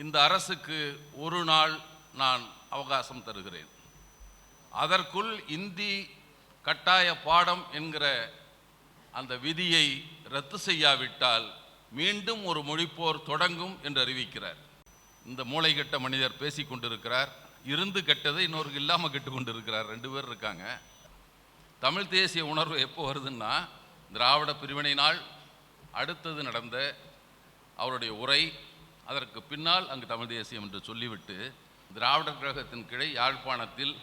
இந்த அரசுக்கு ஒரு நாள் நான் அவகாசம் தருகிறேன். அதற்குள் இந்தி கட்டாய பாடம் என்கிற அந்த விதியை ரத்து செய்யாவிட்டால் மீண்டும் ஒரு மொழிப்போர் தொடங்கும் என்று அறிவிக்கிறார். இந்த மூளைகெட்ட மனிதர் பேசிக் கொண்டிருக்கிறார். இருந்து கெட்டதை இன்னொருக்கு இல்லாமல் கெட்டு கொண்டிருக்கிறார். 2 பேர் இருக்காங்க. தமிழ் தேசிய உணர்வு எப்போ வருதுன்னா, திராவிட பிரிவினை நாள் அடுத்தது நடந்த அவருடைய உரை, அதற்கு பின்னால் அங்கு தமிழ் தேசியம் என்று சொல்லிவிட்டு திராவிடர் கழகத்தின் கிளை யாழ்ப்பாணத்தில்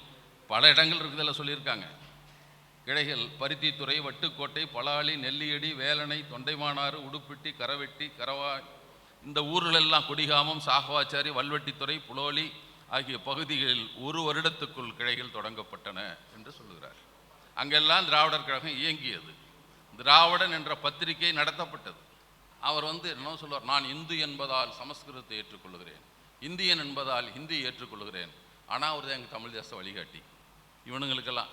பல இடங்கள் இருக்குதில் சொல்லியிருக்காங்க. கிளைகள் பருத்தித்துறை, வட்டுக்கோட்டை, பலாலி, நெல்லியடி, வேலணை, தொண்டைமானாறு, உடுப்பிட்டி, கரவெட்டி, கரவாய், இந்த ஊர்களெல்லாம் கொடிகாமம், சாகவாச்சாரி, வல்வெட்டித்துறை, புலோலி ஆகிய பகுதிகளில் 1 வருடத்துக்குள் கிளைகள் தொடங்கப்பட்டன என்று சொல்லுகிறார். அங்கெல்லாம் திராவிடர் கழகம் இயங்கியது. திராவிடன் என்ற பத்திரிகை நடத்தப்பட்டது. அவர் என்ன சொல்வார், நான் இந்து என்பதால் சமஸ்கிருதத்தை ஏற்றுக்கொள்கிறேன், இந்தியன் என்பதால் ஹிந்தி ஏற்றுக்கொள்கிறேன். ஆனால் அவர் தான் எங்கள் தமிழ் தேச வழிகாட்டி. இவனுங்களுக்கெல்லாம்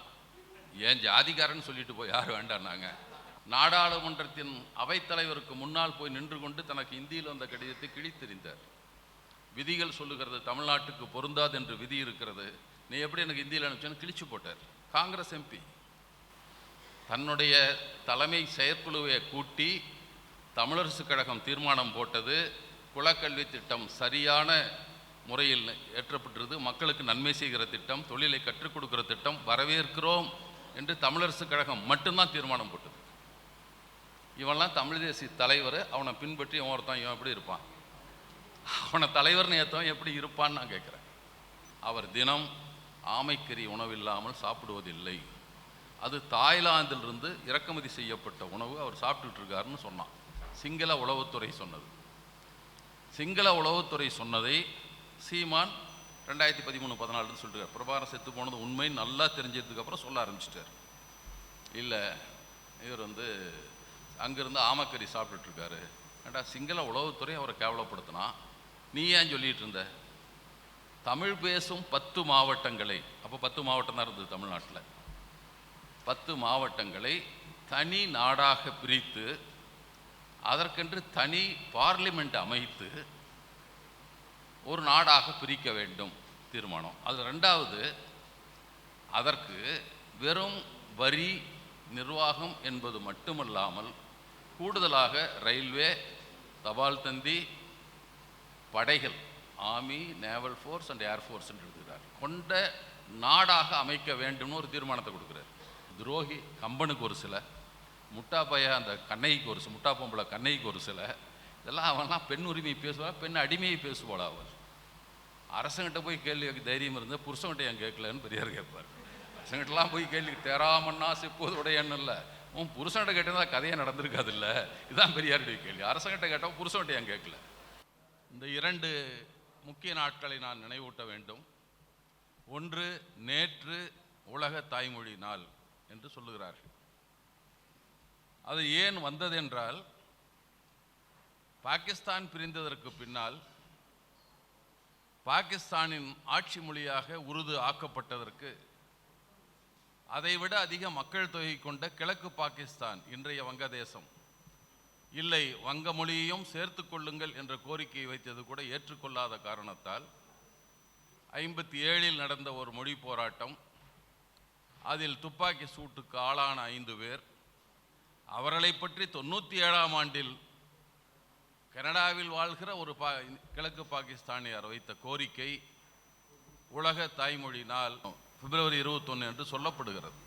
ஏன் ஜாதிகாரன்னு சொல்லிட்டு போய் யார் வேண்டான்னாங்க. நாடாளுமன்றத்தின் அவைத்தலைவருக்கு முன்னால் போய் நின்று கொண்டு தனக்கு இந்தியில் வந்த கடிதத்தை கிழித்தெறிந்தார். விதிகள் சொல்லுகிறது தமிழ்நாட்டுக்கு பொருந்தாது என்று விதி இருக்கிறது, நீ எப்படி எனக்கு இந்தியில் அனுப்பிச்சேன்னு கிழிச்சு போட்டார். காங்கிரஸ் எம்பி தன்னுடைய தலைமை செயற்குழுவை கூட்டி தமிழரசு கழகம் தீர்மானம் போட்டது. குலக்கல்வி திட்டம் சரியான முறையில் ஏற்றப்பட்டிருது, மக்களுக்கு நன்மை செய்கிற திட்டம், தொழிலை கற்றுக் கொடுக்கிற திட்டம், வரவேற்கிறோம் என்று தமிழரசு கழகம் மட்டும்தான் தீர்மானம் போட்டது. இவன்லாம் தமிழ் தேசிய தலைவர், அவனை பின்பற்றி அவன் ஒருத்தான் இவன் எப்படி இருப்பான், அவனை தலைவர்னு ஏற்றவன் எப்படி இருப்பான்னு நான் கேட்குறேன். அவர் தினம் ஆமைக்கறி உணவில்லாமல் சாப்பிடுவதில்லை. அது தாய்லாந்திலிருந்து இறக்குமதி செய்யப்பட்ட உணவு அவர் சாப்பிட்டுட்டு இருக்காருன்னு சொன்னான். சிங்கள உளவுத்துறை சொன்னது. சிங்கள உளவுத்துறை சொன்னதை சீமான் 2013-14 சொல்லிட்டு பிரபாகரன் செத்து போனது உண்மை நல்லா தெரிஞ்சதுக்கப்புறம் சொல்ல ஆரம்பிச்சிட்டார். இல்லை இவர் அங்கேருந்து ஆமக்கறி சாப்பிட்டுருக்காரு. ஏண்டா சிங்கள உளவுத்துறை அவரை கேவலப்படுத்தினா, நீ ஏன் சொல்லிகிட்டு இருந்த? தமிழ் பேசும் 10 மாவட்டங்களை, அப்போ 10 மாவட்டம் தான் இருந்தது தமிழ்நாட்டில், 10 மாவட்டங்களை தனி நாடாக பிரித்து அதற்கென்று தனி பார்லிமெண்ட் அமைத்து ஒரு நாடாக பிரிக்க வேண்டும் தீர்மானம். அது 2வது, அதற்கு வெறும் வரி நிர்வாகம் என்பது மட்டுமல்லாமல் கூடுதலாக ரயில்வே, தபால் தந்தி, படைகள், army, naval force and air force என்று எழுதுகிறார் கொண்ட நாடாக அமைக்க வேண்டும்னு ஒரு தீர்மானத்தை கொடுக்குறார். துரோகி கம்பனுக்கு ஒரு சில, முட்டா பைய அந்த கண்ணைக்கு ஒரு முட்டா பொம்பளை கண்ணைக்கு ஒரு சில, இதெல்லாம் அவன்லாம் பெண் உரிமை பேசுவாள், பெண் அடிமையை பேசுவாள். அவர் அரசங்கிட்ட போய் கேள்வி கேட்க தைரியம் இருந்தால் புருஷங்கிட்ட ஏன் கேட்கலன்னு பெரியார் கேட்பார். அரசங்கிட்டலாம் போய் கேள்வி தேராமன்னா செப்போது உடையன்னு இல்லை, உன் புருஷன்கிட்ட கேட்டதா கதையே நடந்திருக்காது இல்லை, இதுதான் பெரியாருடைய கேள்வி. அரசங்கிட்ட கேட்டால் புருஷன்கிட்ட ஏன் கேட்கல? இந்த 2 முக்கிய நாட்களை நான் நினைவூட்ட வேண்டும். ஒன்று, நேற்று உலக தாய்மொழி நாள் என்று சொல்லுகிறார்கள். அது ஏன் வந்தது என்றால், பாகிஸ்தான் பிரிந்ததற்கு பின்னால் பாகிஸ்தானின் ஆட்சி மொழியாக உருது ஆக்கப்பட்டதற்கு அதைவிட அதிக மக்கள் தொகை கொண்ட கிழக்கு பாகிஸ்தான், இன்றைய வங்கதேசம், இல்லை வங்க மொழியையும் சேர்த்து கொள்ளுங்கள் என்ற கோரிக்கையை வைத்தது கூட ஏற்றுக்கொள்ளாத காரணத்தால் 57 நடந்த ஒரு மொழி போராட்டம், அதில் துப்பாக்கி சூட்டுக்கு ஆளான 5 பேர், அவர்களை பற்றி 97ஆம் ஆண்டில் கனடாவில் வாழ்கிற ஒரு கிழக்கு பாகிஸ்தானியர் வைத்த கோரிக்கை உலக தாய்மொழி நாள் பிப்ரவரி 21 என்று சொல்லப்படுகிறது.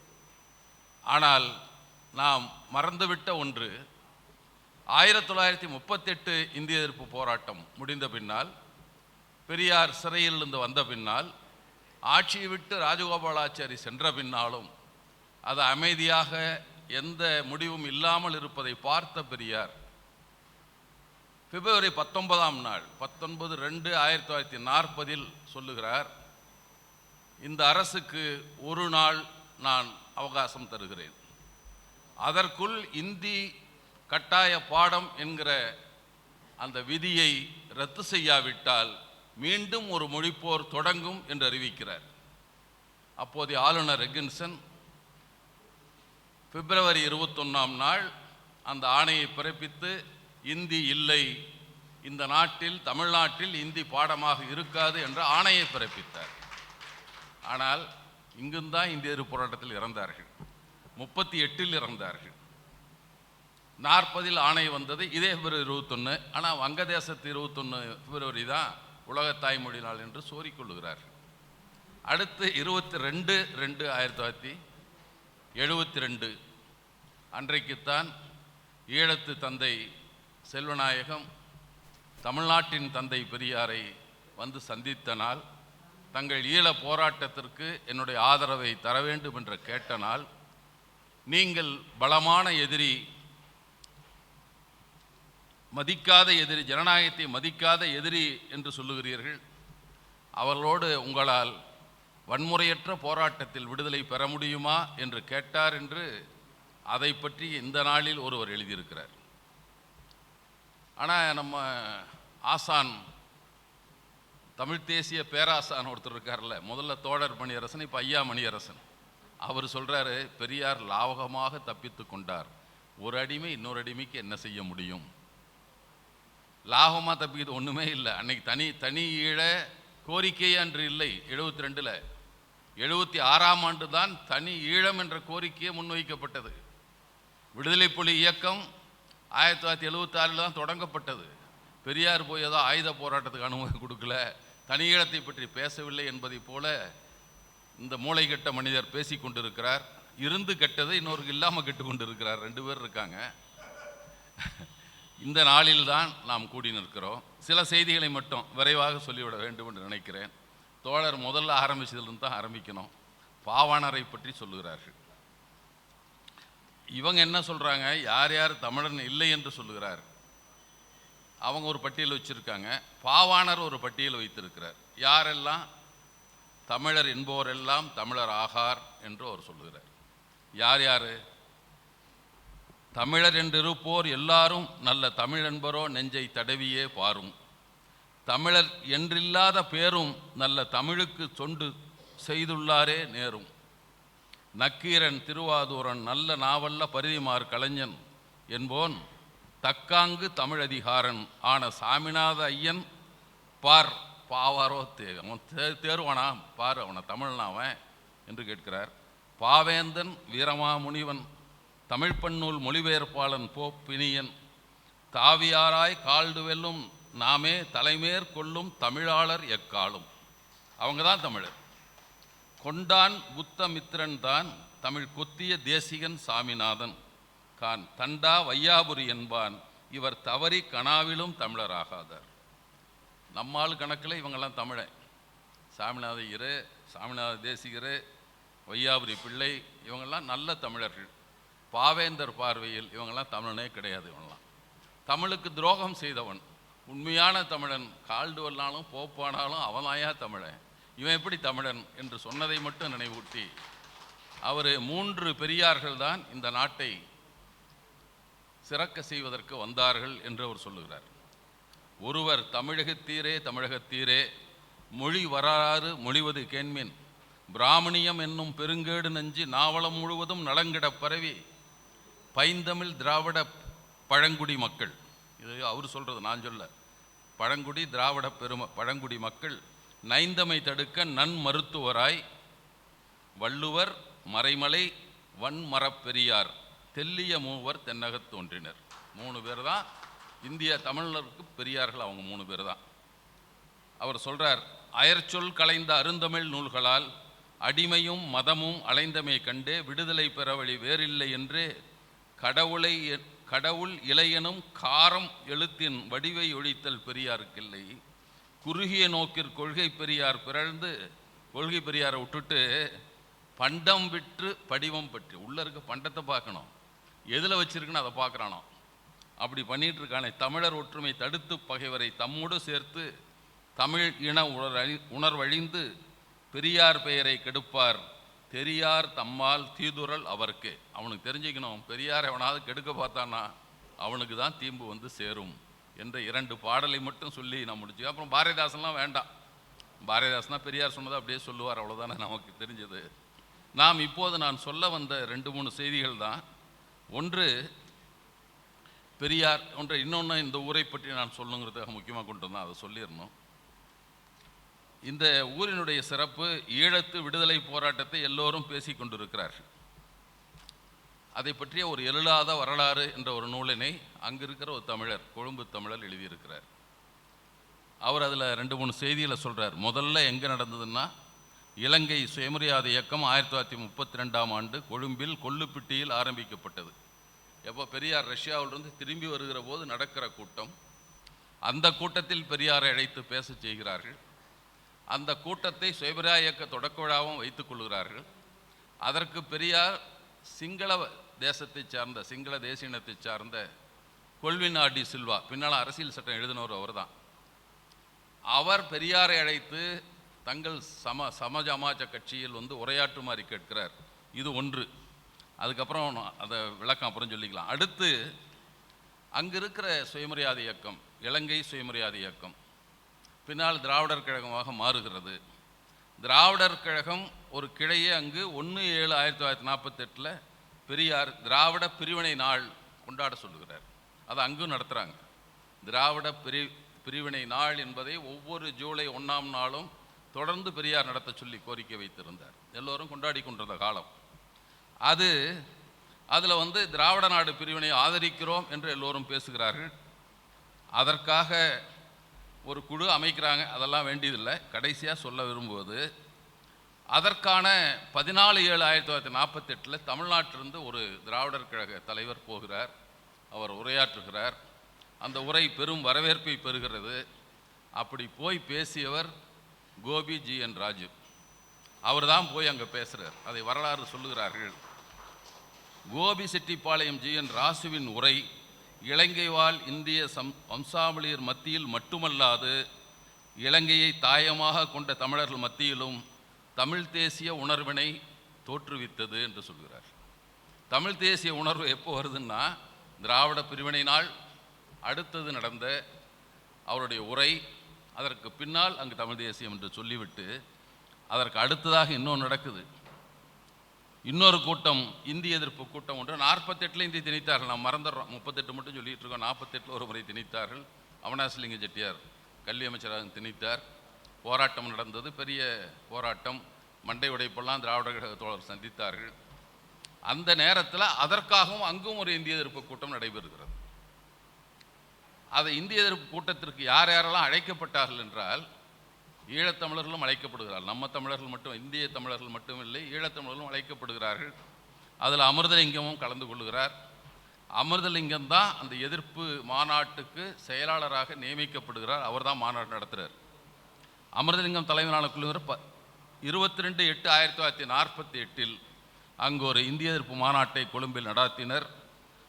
ஆனால் நாம் மறந்துவிட்ட ஒன்று, 1938 இந்திய எதிர்ப்பு போராட்டம் முடிந்த பின்னால், பெரியார் சிறையிலிருந்து வந்த பின்னால், ஆட்சியை விட்டு ராஜகோபாலாச்சாரி சென்ற பின்னாலும் அது அமைதியாக எந்த முடிவும் இல்லாமல் இருப்பதை பார்த்த பெரியார் பிப்ரவரி 19ஆம் நாள் 19/2/1940 சொல்லுகிறார், இந்த அரசுக்கு ஒரு நாள் நான் அவகாசம் தருகிறேன். அதற்குள் இந்தி கட்டாய பாடம் என்கிற அந்த விதியை ரத்து செய்யாவிட்டால் மீண்டும் ஒரு மொழிப்போர் தொடங்கும் என்று அறிவிக்கிறார். அப்போதைய ஆளுநர் ரெகின்சன் பிப்ரவரி 21ஆம் நாள் அந்த ஆணையை பிறப்பித்து, இந்தி இல்லை, இந்த நாட்டில், தமிழ்நாட்டில் இந்தி பாடமாக இருக்காது என்ற ஆணையை பிறப்பித்தார். ஆனால் இங்குந்தான் இந்திய போராட்டத்தில் இறந்தார்கள். 38 இறந்தார்கள். 40 ஆணை வந்தது இதே பிப்ரவரி 21. ஆனால் வங்கதேசத்து 21 பிப்ரவரி தான் உலக தாய்மொழி நாள் என்று சோறிக்கொள்ளுகிறார்கள். அடுத்து 22/2/1972 அன்றைக்குத்தான் ஈழத்து தந்தை செல்வநாயகம் தமிழ்நாட்டின் தந்தை பெரியாரை வந்து சந்தித்த நாள். தங்கள் ஈழ போராட்டத்திற்கு என்னுடைய ஆதரவை தர வேண்டும் என்று கேட்ட நாள். நீங்கள் பலமான எதிரி, மதிக்காத எதிரி, ஜனநாயகத்தை மதிக்காத எதிரி என்று சொல்லுகிறீர்கள். அவர்களோடு உங்களால் வன்முறையற்ற போராட்டத்தில் விடுதலை பெற முடியுமா என்று கேட்டார் என்று அதை பற்றி இந்த நாளில் ஒருவர் எழுதியிருக்கிறார். ஆனால் நம்ம ஆசான், தமிழ் தேசிய பேராசான் ஒருத்தர் இருக்கார்ல, முதல்ல தோழர் மணியரசன், இப்போ ஐயா மணியரசன், அவர் சொல்கிறாரு, பெரியார் லாவகமாக தப்பித்து கொண்டார். ஒரு அடிமை இன்னொரு அடிமைக்கு என்ன செய்ய முடியும்? லாபமாக தப்பிக்கிறது ஒன்றுமே இல்லை. அன்னைக்கு தனி ஈழ கோரிக்கையே அன்று இல்லை. 72ல் 76ஆம் ஆண்டு தான் தனி ஈழம் என்ற கோரிக்கையே முன்வைக்கப்பட்டது. விடுதலை புலி இயக்கம் 1976 தான் தொடங்கப்பட்டது. பெரியார் போய் ஏதோ ஆயுத போராட்டத்துக்கு அனுமதி கொடுக்கல, தனி ஈழத்தை பற்றி பேசவில்லை என்பதை போல இந்த மூளை கெட்ட மனிதர் பேசி கொண்டிருக்கிறார். இருந்து கெட்டது இன்னொருக்கு இல்லாமல் கெட்டு கொண்டு இருக்கிறார். 2 பேர் இருக்காங்க. இந்த நாளில்தான் நாம் கூடி நிற்கிறோம். சில செய்திகளை மட்டும் விரைவாக சொல்லிவிட வேண்டும் என்று நினைக்கிறேன். தோழர் முதல்ல ஆரம்பிச்சதுலேருந்து தான் ஆரம்பிக்கணும். பாவாணரை பற்றி சொல்லுகிறார்கள். இவங்க என்ன சொல்கிறாங்க, யார் யார் தமிழன் இல்லை என்று சொல்லுகிறார். அவங்க ஒரு பட்டியல் வச்சுருக்காங்க. பாவாணர் ஒரு பட்டியல் வைத்திருக்கிறார். யாரெல்லாம் தமிழர் என்போரெல்லாம் தமிழர் ஆகார் என்று அவர் சொல்லுகிறார். யார் யார்? தமிழர் என்றிருப்போர் எல்லாரும் நல்ல தமிழ் என்பரோ நெஞ்சை தடவியே பாரும். தமிழர் என்றில்லாத பேரும் நல்ல தமிழுக்கு தொண்டு செய்துள்ளாரே நேரும். நக்கீரன் திருவாதூரன் நல்ல நாவல்ல பரிதிமார் கலைஞன் என்போன் தக்காங்கு தமிழதிகாரன் ஆன சாமிநாத ஐயன் பார் பாவாரோ அவன் தேர்வானா பார், அவனை தமிழ்னாவன் என்று கேட்கிறார். பாவேந்தன் வீரமாமுனிவன் தமிழ் பன்னூல் மொழிபெயர்ப்பாளன் போப்பினியன் தாவியாராய் கால்டு வெல்லும் நாமே தலைமேற் கொள்ளும் தமிழாளர் எக்காலும். அவங்க தான் தமிழர். கொண்டான் புத்தமித்திரன் தான் தமிழ் கொத்திய தேசிகன் சாமிநாதன் கான் தண்டா வையாபுரி என்பான் இவர் தவறி கனாவிலும் தமிழராகாதார். நம்மால் கணக்கில் இவங்கெல்லாம் தமிழன். சாமிநாத ஐயர், சாமிநாத தேசிகர், வையாபுரி பிள்ளை, இவங்கெல்லாம் நல்ல தமிழர்கள். பாவேந்தர் பார்வையில் இவங்கெல்லாம் தமிழனே கிடையாது. இவங்கெல்லாம் தமிழுக்கு துரோகம் செய்தவன். உண்மையான தமிழன் கால்டுவல்லாலும் போப்பானாலும் அவனாயா தமிழன், இவன் எப்படி தமிழன் என்று சொன்னதை மட்டும் நினைவூட்டி, அவர் 3 பெரியார்கள் தான் இந்த நாட்டை சிறக்க செய்வதற்கு வந்தார்கள் என்று அவர் சொல்லுகிறார். ஒருவர் தமிழகத்தீரே தமிழகத்தீரே மொழி வரலாறு மொழிவது கேண்மின் பிராமணியம் என்னும் பெருங்கேடு நஞ்சு நாவலம் முழுவதும் நலங்கிட பரவி பைந்தமிழ் திராவிட பழங்குடி மக்கள், இது அவர் சொல்கிறது, நான் சொல்ல, பழங்குடி திராவிட பழங்குடி மக்கள் நைந்தமை தடுக்க நன்மருத்துவராய் வள்ளுவர் மறைமலை வன்மரப்பெரியார் தெல்லிய மூவர் தென்னகத் தோன்றினர். 3 பேர் தான் இந்திய தமிழருக்கு பெரியார்கள். அவங்க 3 பேர் தான். அவர் சொல்கிறார், அயற்சொல் கலைந்த அருந்தமிழ் நூல்களால் அடிமையும் மதமும் அலைந்தமை கண்டே விடுதலை பெற வழி வேறில்லை என்று கடவுள் இளையனும் காரம் எழுத்தின் வடிவை ஒழித்தல் பெரியாருக்கில்லை. குறுகிய நோக்கிற் கொள்கை பெரியார் பிறழ்ந்து கொள்கை பெரியாரை விட்டுட்டு பண்டம் விற்று படிவம் பற்றி உள்ள இருக்க பண்டத்தை பார்க்கணும், எதில் வச்சிருக்குன்னு அதை பார்க்குறானோ. அப்படி பண்ணிட்டு இருக்கானே. தமிழர் ஒற்றுமை தடுத்து பகைவரை தம்மோடு சேர்த்து தமிழ் இன உணர்வழிந்து பெரியார் பெயரை கெடுப்பார் தெரியார் தம்மால் தீதுரல் அவருக்கு. அவனுக்கு தெரிஞ்சுக்கணும், பெரியார் எவனாவது கெடுக்க பார்த்தானா அவனுக்கு தான் தீம்பு வந்து சேரும் என்ற 2 பாடலை மட்டும் சொல்லி நான் முடிச்சு. அப்புறம் பாரதிதாசன்லாம் வேண்டாம், பாரதிதாசனா பெரியார் சொன்னதை அப்படியே சொல்லுவார், அவ்வளோதானே நமக்கு தெரிஞ்சது. நான் சொல்ல வந்த 2-3 செய்திகள் தான். ஒன்று, பெரியார் இன்னொன்று இந்த ஊரை பற்றி நான் சொல்லுங்கிறதுக்காக முக்கியமாக கொண்டு வந்தேன், அதை சொல்லிடணும். இந்த ஊரினுடைய சிறப்பு, ஈழத்து விடுதலை போராட்டத்தை எல்லோரும் பேசி கொண்டிருக்கிறார்கள். அதை பற்றிய ஒரு எழுதாத வரலாறு என்ற ஒரு நூலினை அங்கே இருக்கிற ஒரு தமிழர், கொழும்பு தமிழர் எழுதியிருக்கிறார். அவர் அதில் 2-3 செய்திகளை சொல்கிறார். முதல்ல எங்கே நடந்ததுன்னா, இலங்கை சுயமரியாதை இயக்கம் 1932ஆம் ஆண்டு கொழும்பில் கொல்லுப்பிட்டியில் ஆரம்பிக்கப்பட்டது. எப்போ பெரியார் ரஷ்யாவிலிருந்து திரும்பி வருகிற போது நடக்கிற கூட்டம். அந்த கூட்டத்தில் பெரியாரை அழைத்து பேச செய்கிறார்கள். அந்த கூட்டத்தை சுயமரியாதை இயக்க தொடக்க விழாவும் வைத்துக் கொள்கிறார்கள். அதற்கு பெரியார் சிங்கள தேசத்தை சார்ந்த, சிங்கள தேசிய இனத்தை சார்ந்த கொல்வின் ஆர் டி சில்வா, பின்னால் அரசியல் சட்டம் எழுதினவர் அவர் தான். அவர் பெரியாரை அழைத்து தங்கள் சமஜமாஜ கட்சியில் உரையாற்றுமாறு கேட்கிறார். இது ஒன்று. அதுக்கப்புறம் அதை விளக்கம் அப்புறம் சொல்லிக்கலாம். அடுத்து அங்கே இருக்கிற சுயமரியாதை இயக்கம், இலங்கை சுயமரியாதை இயக்கம் பின்னால் திராவிடர் கழகமாக மாறுகிறது. திராவிடர் கழகம் ஒரு கிளையே அங்கு 1/7/1948 பெரியார் திராவிட பிரிவினை நாள் கொண்டாட சொல்லுகிறார். அதை அங்கும் நடத்துகிறாங்க. திராவிட பிரிவினை நாள் என்பதை ஒவ்வொரு ஜூலை 1ஆம் நாளும் தொடர்ந்து பெரியார் நடத்த சொல்லி கோரிக்கை வைத்திருந்தார். எல்லோரும் கொண்டாடி கொண்டிருந்த காலம் அது. அதில் திராவிட நாடு பிரிவினை ஆதரிக்கிறோம் என்று எல்லோரும் பேசுகிறார்கள். அதற்காக ஒரு குழு அமைக்கிறாங்க. அதெல்லாம் வேண்டியதில்லை. கடைசியாக சொல்ல விரும்புவது, அதற்கான 14/7/1948 தமிழ்நாட்டிலிருந்து ஒரு திராவிடர் கழக தலைவர் போகிறார். அவர் உரையாற்றுகிறார். அந்த உரை பெரும் வரவேற்பை பெறுகிறது. அப்படி போய் பேசியவர் கோபி ஜி.என். ராஜு. அவர் தான் போய் அங்கே பேசுகிறார். அதை வரலாறு சொல்லுகிறார்கள். கோபி செட்டிப்பாளையம் ஜி.என். ராசுவின் உரை இலங்கை வாழ் இந்திய வம்சாவளியர் மத்தியில் மட்டுமல்லாது இலங்கையை தாயமாக கொண்ட தமிழர்கள் மத்தியிலும் தமிழ் தேசிய உணர்வினை தோற்றுவித்தது என்று சொல்கிறார். தமிழ் தேசிய உணர்வு எப்போ வருதுன்னா, திராவிட பிரிவினை நாள், அடுத்தது நடந்த அவருடைய உரை, அதற்கு பின்னால் அங்கு தமிழ் தேசியம் என்று சொல்லிவிட்டு அதற்கு அடுத்ததாக இன்னொன்று நடக்குது. இன்னொரு கூட்டம், இந்திய எதிர்ப்பு கூட்டம் ஒன்று 48 இந்திய திணித்தார்கள். நாம் மறந்துடுறோம், 38 மட்டும் சொல்லிட்டு இருக்கோம். 48 ஒரு முறை திணித்தார்கள். அவனாசிலிங்க செட்டியார் கல்வி அமைச்சராக திணித்தார். போராட்டம் நடந்தது, பெரிய போராட்டம். மண்டை உடைப்பெல்லாம் திராவிட கழக தோழர் சந்தித்தார்கள். அந்த நேரத்தில் அதற்காகவும் அங்கும் ஒரு இந்திய எதிர்ப்பு கூட்டம் நடைபெறுகிறது. அது இந்திய எதிர்ப்பு கூட்டத்திற்கு யார் யாரெல்லாம் அழைக்கப்பட்டார்கள் என்றால், ஈழத்தமிழர்களும் அழைக்கப்படுகிறார்கள். நம்ம தமிழர்கள் மட்டும், இந்திய தமிழர்கள் மட்டும் இல்லை, ஈழத்தமிழர்களும் அழைக்கப்படுகிறார்கள். அதில் அமிர்தலிங்கமும் கலந்து கொள்கிறார். அமிர்தலிங்கம் தான் அந்த எதிர்ப்பு மாநாட்டுக்கு செயலாளராக நியமிக்கப்படுகிறார். அவர் தான் மாநாடு நடத்துகிறார். அமிர்தலிங்கம் தலைமையிலான குழுவினர் 22/8/1948 அங்கு ஒரு இந்திய எதிர்ப்பு மாநாட்டை கொழும்பில் நடத்தினர்.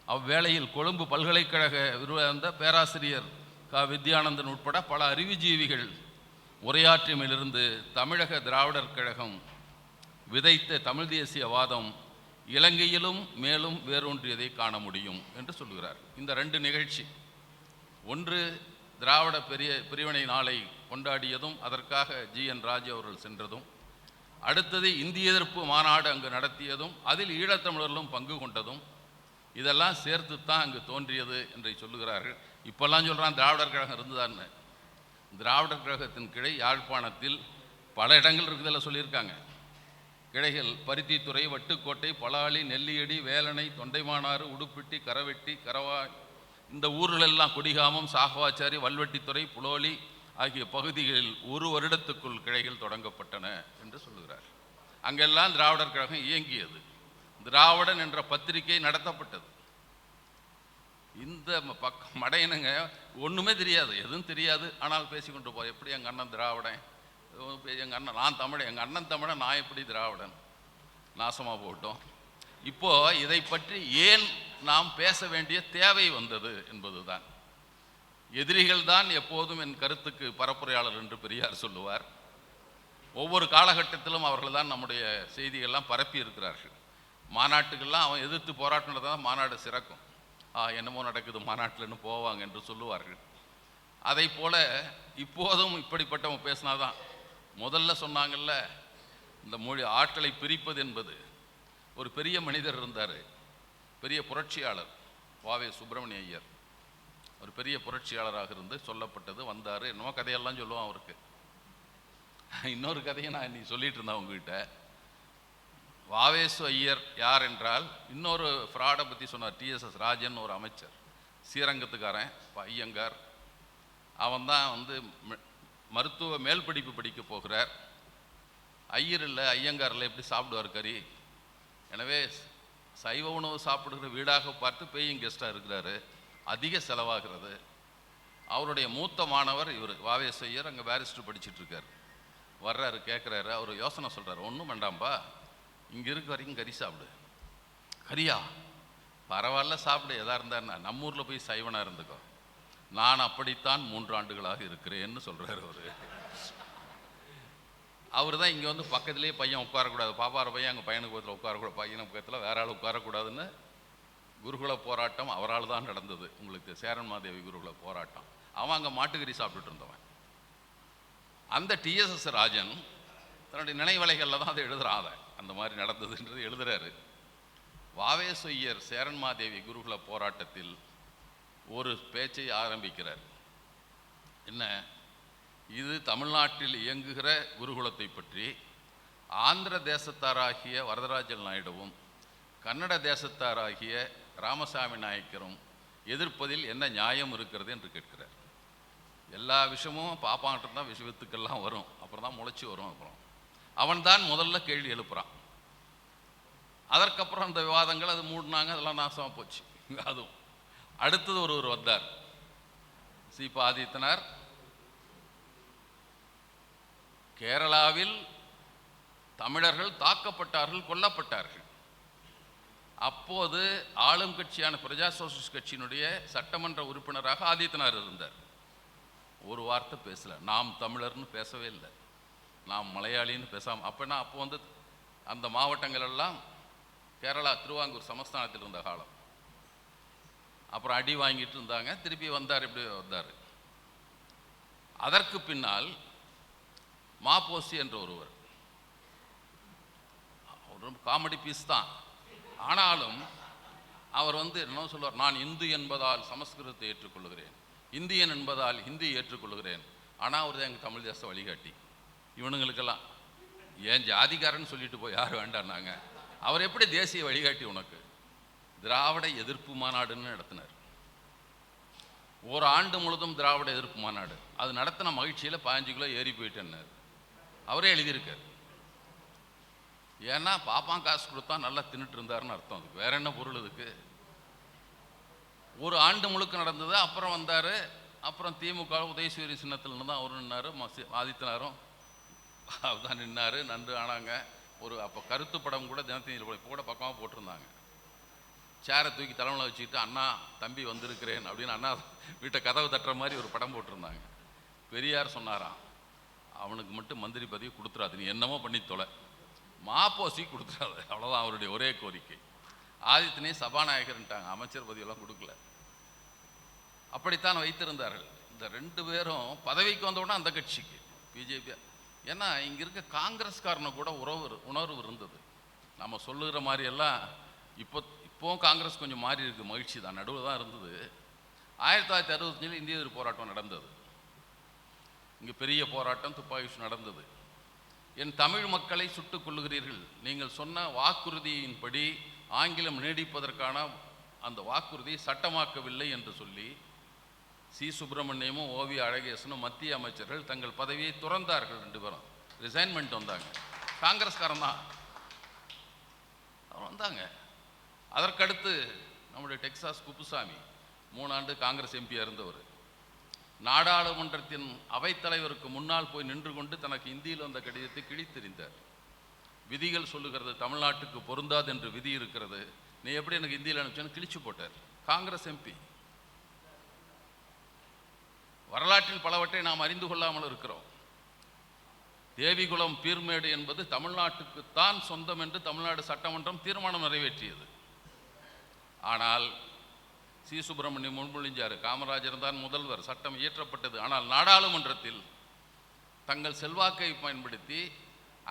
அவ்வேளையில் கொழும்பு பல்கலைக்கழக விருந்த பேராசிரியர் வித்யானந்தன் உட்பட பல அறிவுஜீவிகள் உரையாற்றியமையிலிருந்து தமிழக திராவிடர் கழகம் விதைத்த தமிழ் தேசியவாதம் இலங்கையிலும் மேலும் வேரூன்றியதை காண முடியும் என்று சொல்கிறார். இந்த 2 நிகழ்ச்சி, ஒன்று திராவிட பிரிவினை நாளை கொண்டாடியதும் அதற்காக ஜி.என். ராஜு அவர்கள் சென்றதும், அடுத்தது இந்திய எதிர்ப்பு மாநாடு அங்கு நடத்தியதும் அதில் ஈழத்தமிழர்களும் பங்கு கொண்டதும், இதெல்லாம் சேர்த்து தான் அங்கு தோன்றியது என்று சொல்லுகிறார்கள். இப்போல்லாம் சொல்கிறான் திராவிடர் கழகம் இருந்துதான்னு. திராவிடர் கழகத்தின் கிளை யாழ்ப்பாணத்தில் பல இடங்கள் இருக்குதில் சொல்லியிருக்காங்க. கிளைகள் பருத்தித்துறை, வட்டுக்கோட்டை, பலாலி, நெல்லியடி, வேலணை, தொண்டைமானாறு, உடுப்பிட்டி, கரவெட்டி, கரவாய், இந்த ஊர்களெல்லாம் கொடிகாமம், சாகவாச்சாரி, வல்வெட்டித்துறை, புலோலி ஆகிய பகுதிகளில் 1 வருடத்துக்குள் கிளைகள் தொடங்கப்பட்டன என்று சொல்லுகிறார். அங்கெல்லாம் திராவிடர் கழகம் இயங்கியது. திராவிடன் என்ற பத்திரிகை நடத்தப்பட்டது. இந்த மடையனுங்க ஒன்றுமே தெரியாது, எதுவும் தெரியாது, ஆனால் பேசிக்கொண்டு போய் எப்படி எங்கள் அண்ணன் திராவிடன், எங்கள் அண்ணன் நான் தமிழன், எங்கள் அண்ணன் தமிழன், நான் எப்படி திராவிடன், நாசமாக போட்டோம். இப்போது இதை பற்றி ஏன் நாம் பேச வேண்டிய தேவை வந்தது என்பது தான். எதிரிகள் தான் எப்போதும் என் கருத்துக்கு பரப்புரையாளர் என்று பெரியார் சொல்லுவார். ஒவ்வொரு காலகட்டத்திலும் அவர்கள் தான் நம்முடைய செய்திகள்லாம் பரப்பி இருக்கிறார்கள். மாநாட்டுக்கெல்லாம் அவன் எதிர்த்து போராட்டம் நடந்தால் மாநாடு சிறக்கும். என்னமோ நடக்குது மாநாட்டில்னு போவாங்க என்று சொல்லுவார்கள். அதை போல இப்போதும் இப்படிப்பட்டவங்க பேசினாதான். முதல்ல சொன்னாங்கல்ல, இந்த மொழி ஆற்றலை பிரிப்பது என்பது. ஒரு பெரிய மனிதர் இருந்தார், பெரிய புரட்சியாளர், வாவே சுப்பிரமணிய ஐயர். ஒரு பெரிய புரட்சியாளராக இருந்து சொல்லப்பட்டது. வந்தார், என்னமோ கதையெல்லாம் சொல்லுவான் அவருக்கு. இன்னொரு கதையை நான் இன்னைக்கு சொல்லிட்டு இருந்தேன் உங்ககிட்ட. வாவேசு ஐயர் யார் என்றால், இன்னொரு ஃப்ராடை பற்றி சொன்னார். டிஎஸ்எஸ் ராஜன் ஒரு அமைச்சர், ஸ்ரீரங்கத்துக்காரன், ஐயங்கார். அவன் தான் மருத்துவ மேல் படிப்பு படிக்க போகிறார். ஐயர் இல்லை, ஐயங்கார் இல்லை, எப்படி சாப்பிடுவார் கறி? எனவே சைவ உணவு சாப்பிடுகிற வீடாக பார்த்து பேயிங் கெஸ்டாக இருக்கிறாரு, அதிக செலவாகிறது. அவருடைய மூத்த மாணவர் இவர் வாவேசு ஐயர், அங்கே பேரிஸ்டர் படிச்சுட்டு இருக்கார். வர்றாரு, கேட்குறாரு. அவர் யோசனை சொல்கிறார், ஒன்றும் வேண்டாம்பா, இங்கே இருக்க வரைக்கும் கறி சாப்பிடு. கறியா? பரவாயில்ல சாப்பிடு, எதாக இருந்தாருன்னா நம்ம ஊரில் போய் சைவனாக இருந்துக்கோ. நான் அப்படித்தான் 3 ஆண்டுகளாக இருக்கிறேன்னு சொல்கிறார் அவர் தான் இங்கே பக்கத்துலேயே பையன் உட்காரக்கூடாது, பாப்பார பையன் அங்கே பையனுக்கு பக்கத்தில் உட்காரக்கூடாது, பையனுக்கு பக்கத்தில் வேற ஆள் உட்காரக்கூடாதுன்னு குருகுல போராட்டம் அவரால் தான் நடந்தது. உங்களுக்கு சேரன் மாதேவி குருகுல போராட்டம். அவன் அங்கே மாட்டுக்கறி சாப்பிட்டுட்டு இருந்தவன். அந்த டிஎஸ்எஸ் ராஜன் தன்னுடைய நினைவலைகளில் தான் அதை எழுதுறான். அந்த மாதிரி நடந்ததுன்றது எழுதுறாரு. வாவேசு ஐயர் சேரன் மாதேவி குருகுல போராட்டத்தில் ஒரு பேச்சை ஆரம்பிக்கிறார். என்ன? இது தமிழ்நாட்டில் இயங்குகிற குருகுலத்தை பற்றி ஆந்திர தேசத்தாராகிய வரதராஜன் நாயுடுவும் கன்னட தேசத்தாராகிய ராமசாமி நாயக்கரும் எதிர்ப்பதில் என்ன நியாயம் இருக்கிறது என்று கேட்கிறார். எல்லா விஷயமும் பாப்பாங்கிட்ட தான் விஷயத்துக்கெல்லாம் வரும், அப்புறம் தான் முளைச்சி வரும். அப்புறம் அவன்தான் முதல்ல கேள்வி எழுப்புறான். அதற்கப்புறம் அந்த விவாதங்கள் அது மூடினாங்க, அதெல்லாம் நாசமாக போச்சு. அதுவும் அடுத்தது ஒருவர் வந்தார், சீபா ஆதித்தனார். கேரளாவில் தமிழர்கள் தாக்கப்பட்டார்கள், கொல்லப்பட்டார்கள். அப்போது ஆளும் கட்சியான பிரஜா சோசியலிஸ்ட் கட்சியினுடைய சட்டமன்ற உறுப்பினராக ஆதித்தனார் இருந்தார். ஒரு வார்த்தை பேசல, நாம் தமிழர்னு பேசவே இல்லை, நாம் மலையாளின்னு பேசாமல். அப்போனா அப்போ அந்த மாவட்டங்கள் எல்லாம் கேரளா திருவாங்கூர் சமஸ்தானத்தில் இருந்த காலம். அப்புறம் அடி வாங்கிட்டு இருந்தாங்க, திருப்பி வந்தார், இப்படி வந்தார். அதற்கு பின்னால் மாப்போசி என்ற ஒருவர், ஒரு காமெடி பீஸ் தான். ஆனாலும் அவர் என்ன சொல்வார், நான் இந்து என்பதால் சமஸ்கிருதத்தை ஏற்றுக்கொள்கிறேன், இந்தியன் என்பதால் ஹிந்தி ஏற்றுக்கொள்கிறேன். ஆனால் அவர் தான் எங்கள் தமிழ் தேச வழிகாட்டி. இவனுங்களுக்கெல்லாம் ஏன் ஜாதிகாரன்னு சொல்லிட்டு போய் யார் வேண்டான்னாங்க. அவர் எப்படி தேசிய வழிகாட்டி உனக்கு? திராவிட எதிர்ப்பு மாநாடுன்னு நடத்தினார். ஒரு ஆண்டு முழுதும் திராவிட எதிர்ப்பு மாநாடு. அது நடத்தின மகிழ்ச்சியில் 15 கிலோ ஏறி போயிட்டேன்னார். அவரே எழுதியிருக்கார். ஏன்னா பாப்பான் காசு கொடுத்தா நல்லா தின்னுட்டு இருந்தாருன்னு அர்த்தம். அதுக்கு வேற என்ன பொருள் இதுக்கு? ஒரு ஆண்டு முழுக்க நடந்தது. அப்புறம் வந்தார். அப்புறம் திமுக உதயசூரி சின்னத்தில் தான் அவரும் நின்னார், ஆதித்தனாரும் தான் நின்னார். நன்று ஆனாங்க. ஒரு அப்போ கருத்து படம் கூட தினத்தந்தியில் இப்போ கூட பக்கமாக போட்டிருந்தாங்க. சேரை தூக்கி தலைமையில் வச்சுக்கிட்டு அண்ணா தம்பி வந்திருக்கிறேன் அப்படின்னு அண்ணா வீட்டை கதவு தட்டுற மாதிரி ஒரு படம் போட்டிருந்தாங்க. பெரியார் சொன்னாராம், அவனுக்கு மட்டும் மந்திரி பதவி கொடுத்துறாது, நீ என்னமோ பண்ணி தொலை, மாப்போசி கொடுத்துறாது, அவ்வளோதான் அவருடைய ஒரே கோரிக்கை. ஆதித்தனே சபாநாயகர்ன்ட்டாங்க, அமைச்சர் பதவியெல்லாம் கொடுக்கல. அப்படித்தான் வைத்திருந்தார்கள். இந்த 2 பேரும் பதவிக்கு வந்தவுடனே அந்த கட்சிக்கு பிஜேபி. ஏன்னா இங்கே இருக்க காங்கிரஸ்காரனை கூட உணர்வு இருந்தது. நம்ம சொல்லுகிற மாதிரியெல்லாம் இப்போவும் காங்கிரஸ் கொஞ்சம் மாறி இருக்கு, மகிழ்ச்சி தான், நடுவில் தான் இருந்தது. 1965 இந்திய எதிர்ப்பு போராட்டம் நடந்தது. இங்கே பெரிய போராட்டம், துப்பாக்கி நடந்தது. என் தமிழ் மக்களை சுட்டுக் கொள்ளுகிறீர்கள், நீங்கள் சொன்ன வாக்குறுதியின்படி ஆங்கிலம் நீடிப்பதற்கான அந்த வாக்குறுதியை சட்டமாக்கவில்லை என்று சொல்லி சி சுப்பிரமணியமும் ஓவி அழகேசனும் மத்திய அமைச்சர்கள் தங்கள் பதவியை துறந்தார்கள். 2 பேரும் ரிசைன்மெண்ட் வந்தாங்க. காங்கிரஸ்காரன் தான் வந்தாங்க. அதற்கடுத்து நம்முடைய டெக்சாஸ் குப்புசாமி 3 ஆண்டு காங்கிரஸ் எம்பியாக இருந்தவர், நாடாளுமன்றத்தின் அவைத்தலைவருக்கு முன்னால் போய் நின்று கொண்டு தனக்கு இந்தியில் வந்த கடிதத்தை கிழித்தெறிந்தார். விதிகள் சொல்லுகிறது தமிழ்நாட்டுக்கு பொருந்தாது என்று விதி இருக்கிறது, நீ எப்படி எனக்கு இந்தியில் அனுப்பிச்சேன்னு கிழிச்சு போட்டார். காங்கிரஸ் எம்பி. வரலாற்றில் பலவற்றை நாம் அறிந்து கொள்ளாமல் இருக்கிறோம். தேவிகுளம் பீர்மேடு என்பது தமிழ்நாட்டுக்கு தான் சொந்தம் என்று தமிழ்நாடு சட்டமன்றம் தீர்மானம் நிறைவேற்றியது. ஆனால் சி சுப்பிரமணியம் முன்மொழிஞ்சார், காமராஜர் தான் முதல்வர், சட்டம் இயற்றப்பட்டது. ஆனால் நாடாளுமன்றத்தில் தங்கள் செல்வாக்கை பயன்படுத்தி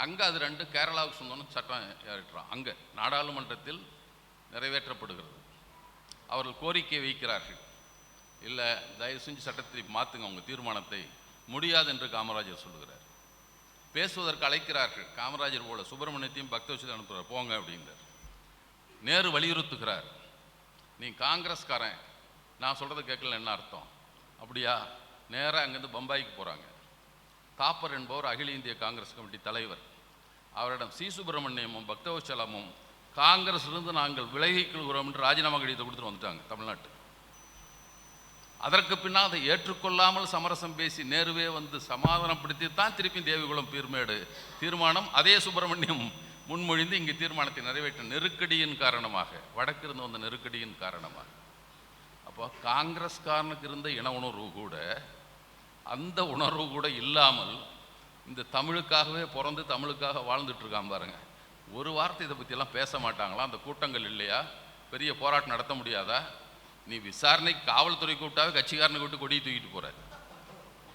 அங்கே அது 2 கேரளாவுக்கு சொந்தம்னு சட்டம் ஏற்றான். அங்கே நாடாளுமன்றத்தில் நிறைவேற்றப்படுகிறது. அவர்கள் கோரிக்கை வைக்கிறார்கள், இல்லை தயவு செஞ்சு சட்டத்தை மாற்றுங்க உங்கள் தீர்மானத்தை, முடியாது என்று காமராஜர் சொல்லுகிறார். பேசுவதற்கு அழைக்கிறார்கள். காமராஜர் போல சுப்பிரமணியத்தையும் பக்தவச்சலத்தையும் அனுப்புகிறார், போங்க அப்படிங்கிறார். நேரு வலியுறுத்துகிறார், நீ காங்கிரஸ்காரன், நான் சொல்கிறத கேட்கல என்ன அர்த்தம்? அப்படியா? நேராக அங்கேருந்து பம்பாய்க்கு போகிறாங்க. தாப்பர் என்பவர் அகில இந்திய காங்கிரஸ் கமிட்டி தலைவர். அவரிடம் சி சுப்பிரமணியமும் பக்தவச்சலமும் காங்கிரஸிலிருந்து நாங்கள் விலகிக் கொள்கிறோம் என்று ராஜினாமா கடிதத்தை கொடுத்துட்டு வந்துட்டாங்க தமிழ்நாட்டு. அதற்கு பின்னால் அதை ஏற்றுக்கொள்ளாமல் சமரசம் பேசி நேருவே வந்து சமாதானப்படுத்தி தான் திருப்பி தேவிகுளம் பீர்மேடு தீர்மானம் அதே சுப்பிரமணியம் முன்மொழிந்து இங்கு தீர்மானத்தை நிறைவேற்ற நெருக்கடியின் காரணமாக, வடக்கிருந்து வந்த நெருக்கடியின் காரணமாக. அப்போ காங்கிரஸ்காரனுக்கு இருந்த இன உணர்வு கூட அந்த உணர்வு கூட இல்லாமல் இந்த தமிழுக்காகவே பிறந்து தமிழுக்காக வாழ்ந்துட்டு இருக்கான் பாருங்க. ஒரு வார்த்தை இதை பற்றியெல்லாம் பேச மாட்டாங்களா? அந்த கூட்டங்கள் இல்லையா? பெரிய போராட்டம் நடத்த முடியாதா? நீ விசாரணைக்கு காவல்துறை கூப்பிட்டாவே கட்சிக்காரனை கூப்பிட்டு கொடியை தூக்கிட்டு போற,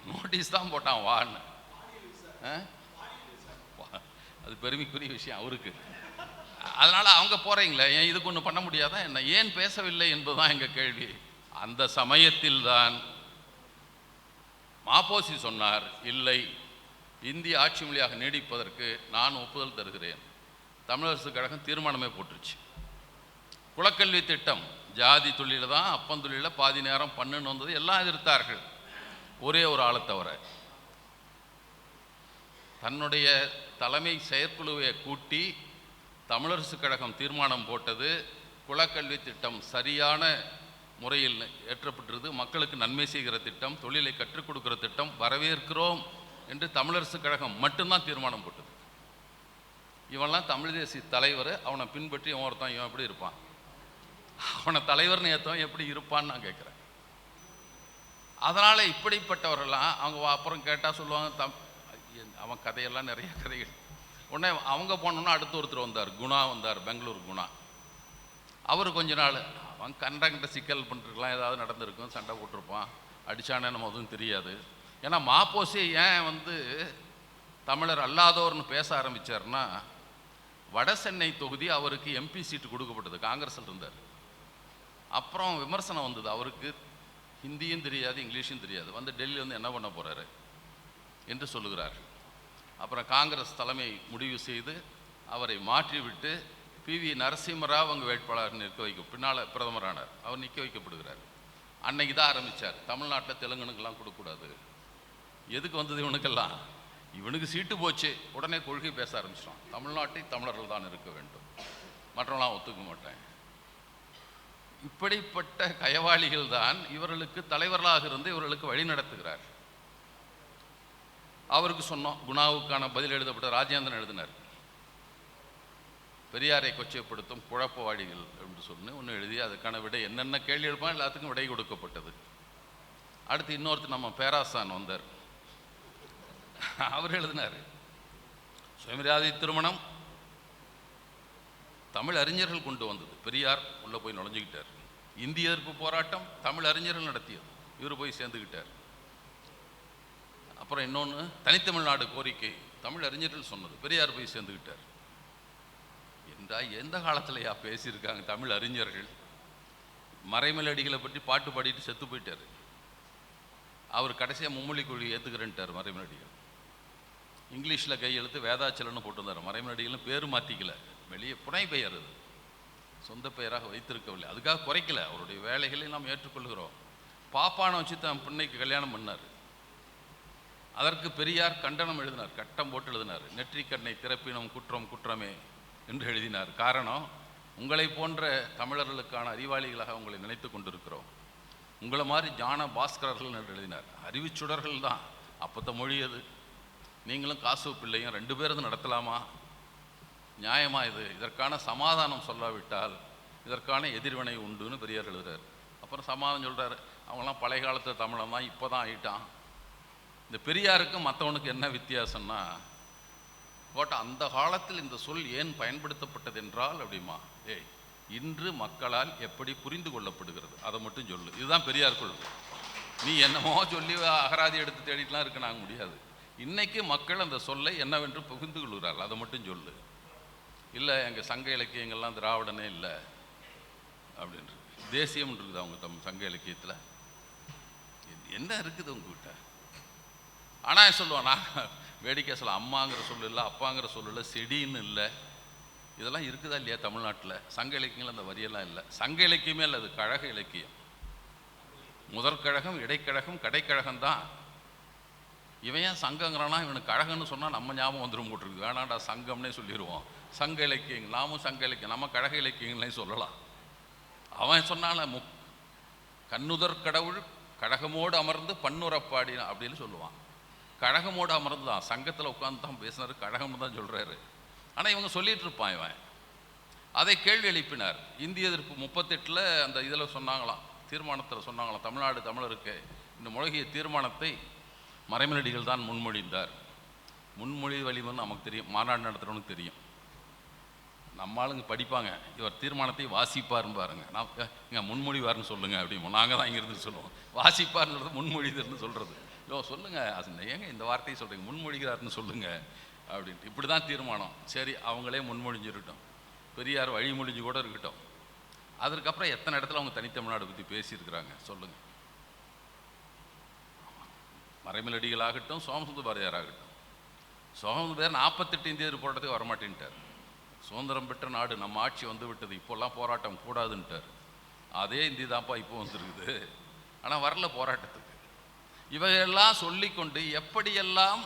நோட்டீஸ் தான் போட்டான் வான்னு. அது பெருமைக்குரிய விஷயம் அவருக்கு. அதனால அவங்க போறீங்களே, ஏன் இதுக்கு ஒன்று பண்ண முடியாதா என்ன? ஏன் பேசவில்லை என்பதுதான் எங்க கேள்வி. அந்த சமயத்தில் தான் மாப்போசி சொன்னார், இல்லை, இந்திய ஆட்சி மொழியாக நீடிப்பதற்கு நான் ஒப்புதல் தருகிறேன். தமிழரசு கழகம் தீர்மானமே போட்டுருச்சு. குலக்கல்வி திட்டம் ஜாதி தொழில தான், அப்பந்தொழில பாதி நேரம் பண்ணுன்னு வந்தது, எல்லாம் எதிர்த்தார்கள். ஒரே ஒரு ஆளை தவிர. தன்னுடைய தலைமை செயற்குழுவை கூட்டி தமிழரசு கழகம் தீர்மானம் போட்டது, குலக்கல்வி திட்டம் சரியான முறையில் ஏற்றப்பட்டிருது, மக்களுக்கு நன்மை செய்கிற திட்டம், தொழிலை கற்றுக் கொடுக்கிற திட்டம், வரவேற்கிறோம் என்று தமிழரசு கழகம் மட்டும்தான் தீர்மானம் போட்டது. இவன்லாம் தமிழ் தேசிய தலைவர், அவனை பின்பற்றி இவன் ஒருத்தான் இவன் எப்படி இருப்பான்? அவனை தலைவர்னு ஏற்றவன் எப்படி இருப்பான்னு நான் கேட்குறேன். அதனால் இப்படிப்பட்டவரெல்லாம் அவங்க அப்புறம் கேட்டால் சொல்லுவாங்க, அவன் கதையெல்லாம் நிறைய கதைகள். உடனே அவங்க போனோன்னா அடுத்து ஒருத்தர் வந்தார், குணா வந்தார், பெங்களூர் குணா. அவர் கொஞ்ச நாள் அவன் கண்டங்கிட்ட சிக்கல் பண்ணிருக்கலாம், ஏதாவது நடந்திருக்கும், சண்டை போட்டிருப்பான், அடித்தானே நம்ம அதுவும் தெரியாது. ஏன்னா மாப்போசி ஏன் வந்து தமிழர் அல்லாதோர்னு பேச ஆரம்பித்தார்னா, வட சென்னை தொகுதி அவருக்கு எம்பி சீட்டு கொடுக்கப்பட்டது, காங்கிரஸில் இருந்தார். அப்புறம் விமர்சனம் வந்தது, அவருக்கு ஹிந்தியும் தெரியாது இங்கிலீஷும் தெரியாது, வந்து டெல்லியில் வந்து என்ன பண்ண போகிறாரு என்று சொல்லுகிறார். அப்புறம் காங்கிரஸ் தலைமை முடிவு செய்து அவரை மாற்றிவிட்டு PV நரசிம்மராவ் அங்கே வேட்பாளர் நிற்க வைக்க, பின்னால் பிரதமரானார், அவர் நிற்க வைக்கப்படுகிறார். அன்னைக்கு தான் ஆரம்பித்தார், தமிழ்நாட்டில் தெலுங்கனுக்கெல்லாம் கொடுக்கக்கூடாது. எதுக்கு வந்தது இவனுக்கெல்லாம்? இவனுக்கு சீட்டு போச்சு, உடனே கொள்கை பேச ஆரம்பிச்சிட்டான், தமிழ்நாட்டை தமிழர்கள் தான் இருக்க வேண்டும், மற்றவங்களாம் ஒத்துக்க மாட்டேன். இப்படிப்பட்ட கயவாளிகள் தான் இவர்களுக்கு தலைவர்களாக இருந்து இவர்களுக்கு வழி நடத்துகிறார். அவருக்கு சொன்னோம், குணாவுக்கான பதில் எழுதப்பட்ட ராஜேந்திரன் எழுதினார், பெரியாரை கொச்சைப்படுத்தும் குழப்பவாடிகள் என்று சொல்லி ஒன்று எழுதி அதுக்கான விடை என்னென்ன கேள்வி எழுப்பான் எல்லாத்துக்கும் விடை கொடுக்கப்பட்டது. அடுத்து இன்னொருத்தர் நம்ம பேராசான் வந்தார், அவர் எழுதினார், சுயமரியாதை திருமணம் தமிழ் அறிஞர்கள் கொண்டு வந்தது, பெரியார் உள்ளே போய் நுழைஞ்சுக்கிட்டார். இந்திய எதிர்ப்பு போராட்டம் தமிழ் அறிஞர்கள் நடத்தியது, இவர் போய் சேர்ந்துக்கிட்டார். அப்புறம் இன்னொன்று தனித்தமிழ்நாடு கோரிக்கை தமிழ் அறிஞர்கள் சொன்னது, பெரியார் போய் சேர்ந்துக்கிட்டார். என்றால் எந்த காலத்திலையா பேசியிருக்காங்க தமிழ் அறிஞர்கள்? மறைமலடிகளை பற்றி பாட்டு பாடிட்டு செத்து போயிட்டார். அவர் கடைசியாக மும்மொழி கொள்கை ஏற்றுக்கிறேன்ட்டார் மறைமலடிகள். இங்கிலீஷில் கையெழுத்து வேதாச்சலன்னு போட்டிருந்தார். மறைமலடிகளும் பேர் மாற்றிக்கல, வெளியே புனை பெயர், அது சொந்த பெயராக வைத்திருக்கவில்லை. அதுக்காக குறைக்கல, அவருடைய வேலைகளை நாம் ஏற்றுக்கொள்கிறோம். பாப்பானை வச்சு தான் பின்னைக்கு கல்யாணம் பண்ணார். அதற்கு பெரியார் கண்டனம் எழுதினார், கட்டம் போட்டு எழுதினார், நெற்றிக்கண்ணை திறப்பினும் குற்றம் குற்றமே என்று எழுதினார். காரணம், உங்களை போன்ற தமிழர்களுக்கான அறிவாளிகளாக உங்களை நினைத்து கொண்டிருக்கிறோம், உங்களை மாதிரி ஞான பாஸ்கரர்கள் என்று எழுதினார். அறிவுச்சுடர்கள் தான் அப்பத்த மொழி அது. நீங்களும் காசு பிள்ளையும் 2 பேரும் நடத்தலாமா? நியாயமா இது? இதற்கான சமாதானம் சொல்லாவிட்டால் இதற்கான எதிர்வினை உண்டுன்னு பெரியார் எழுதுறாரு. அப்புறம் சமாதானம் சொல்கிறார், அவங்களாம் பழைய காலத்து தமிழன் தான், இப்போ தான் ஆகிட்டான். இந்த பெரியாருக்கும் மற்றவனுக்கு என்ன வித்தியாசம்னா, போட்ட அந்த காலத்தில் இந்த சொல் ஏன் பயன்படுத்தப்பட்டது என்றால் அப்படிமா, இன்று மக்களால் எப்படி புரிந்து கொள்ளப்படுகிறது அதை மட்டும் சொல்லு, இதுதான் பெரியார் கொள்கை. நீ என்னமோ சொல்லி அகராதி எடுத்து தேடிட்டுலாம் இருக்க நாங்கள் முடியாது. இன்னைக்கு மக்கள் அந்த சொல்லை என்னவென்று புரிந்து கொள்கிறார்கள், அதை மட்டும் சொல்லு. இல்லை எங்கள் சங்க இலக்கியங்கள்லாம் திராவிடனே இல்லை அப்படின்றது, தேசியம் இருக்குது அவங்க சங்க இலக்கியத்தில். என்ன இருக்குது உங்ககிட்ட? ஆனால் சொல்லுவான், நான் வேடிக்கை சொல்ல, அம்மாங்கிற சொல்லு இல்லை, அப்பாங்கிற சொல்லு இல்லை, செடின்னு இல்லை. இதெல்லாம் இருக்குதா இல்லையா தமிழ்நாட்டில்? சங்க இலக்கியங்கள் அந்த வரியெல்லாம் இல்லை. சங்க இலக்கியமே இல்லை, அது கழக இலக்கியம். முதற்கழகம், இடைக்கழகம், கடைக்கழகம் தான். இவன் ஏன் சங்கங்கிறானா? இவனுக்கு கழகம்னு சொன்னால் நம்ம ஞாபகம் வந்துடும் போட்டிருக்கு. வேணாண்டா சங்கம்னே சொல்லிடுவோம். சங்க இலக்கியங்கள், நாமும் சங்க இலக்கியம், நம்ம கழக இலக்கியங்களையும் சொல்லலாம். அவன் சொன்னால கண்ணுதற் கடவுள் கழகமோடு அமர்ந்து பன்னுரப்பாடி அப்படின்னு சொல்லுவான். கழகமோடு அமர்ந்து தான், சங்கத்தில் உட்காந்து தான் பேசினார், கழகம்னு தான் சொல்கிறாரு. ஆனால் இவங்க சொல்லிட்டு இருப்பான். இவன் அதை கேள்வி எழுப்பினார். இந்திய எதிர்ப்பு 38 அந்த இதில் சொன்னாங்களாம், தீர்மானத்தில் சொன்னாங்களாம், தமிழ்நாடு தமிழருக்கு இந்த முழகிய தீர்மானத்தை மறைமலடிகள் தான் முன்மொழிந்தார். முன்மொழி வலிமைன்னு நமக்கு தெரியும், மாநாடு நடத்துகிறவனுக்கு தெரியும். நம்ம ஆளுங்க படிப்பாங்க, இவர் தீர்மானத்தை வாசிப்பார்னு பாருங்க. நான் இங்கே முன்மொழிவார்னு சொல்லுங்கள் அப்படிமோ, நாங்கள் தான் இங்கேருந்து சொல்லுவோம். வாசிப்பார்ன்றது முன்மொழிதல்னு சொல்கிறது. யோ சொல்லுங்கள், அது ஏங்க இந்த வார்த்தையை சொல்கிறீங்க, முன்மொழிகிறார்னு சொல்லுங்கள் அப்படின்ட்டு. இப்படி தான் தீர்மானம். சரி, அவங்களே முன்மொழிஞ்சிருக்கட்டும், பெரியார் வழிமொழிஞ்சு கூட இருக்கட்டும். அதற்கப்புறம் எத்தனை இடத்துல அவங்க தனித்தமிழ்நாடு பற்றி பேசியிருக்கிறாங்க சொல்லுங்கள். மறைமலடிகளாகட்டும், சோமசுந்தர பாரதியார் ஆகட்டும். சோமசுந்தர பாரதியார் 48 இந்திய போராட்டத்துக்கு வரமாட்டேன்ட்டார். சுதந்திரம் பெற்ற நாடு, நம்ம ஆட்சி வந்து விட்டது, இப்போல்லாம் போராட்டம் கூடாதுன்ட்டார். அதே இந்தி தான்ப்பா இப்போ வந்துருக்குது, ஆனால் வரல போராட்டத்துக்கு. இவையெல்லாம் சொல்லிக்கொண்டு எப்படியெல்லாம்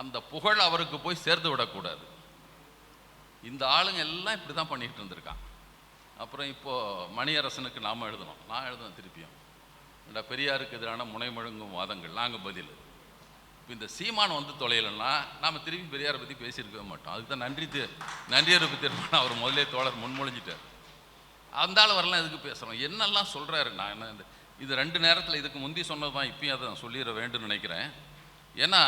அந்த புகழ் அவருக்கு போய் சேர்த்து விடக்கூடாது. இந்த ஆளுங்க எல்லாம் இப்படி தான் பண்ணிகிட்டு இருந்திருக்கான். அப்புறம் இப்போது மணியரசனுக்கு நாம் எழுதணும், நான் எழுதணும் திருப்பியும். பெரியாருக்கு எதிரான முனை முழங்கும் வாதங்கள் நாங்கள் பதில். இப்போ இந்த சீமான் வந்து தொலையலைன்னா நாம் திருப்பி பெரியாரை பற்றி பேசியிருக்கவே மாட்டோம். அதுக்கு தான் நன்றியறிவு தீர்மானம் அவர் முதலே தோழர் முன்மொழிஞ்சிட்டார். அந்த ஆள் வரலாம் எதுக்கு பேசுகிறோம், என்னெல்லாம் சொல்கிறாரு. நான் என்ன இது 2 நேரத்தில் இதுக்கு முந்தி சொன்னது தான், இப்பயும் அதை நான் சொல்லிட வேண்டும்னு நினைக்கிறேன். ஏன்னா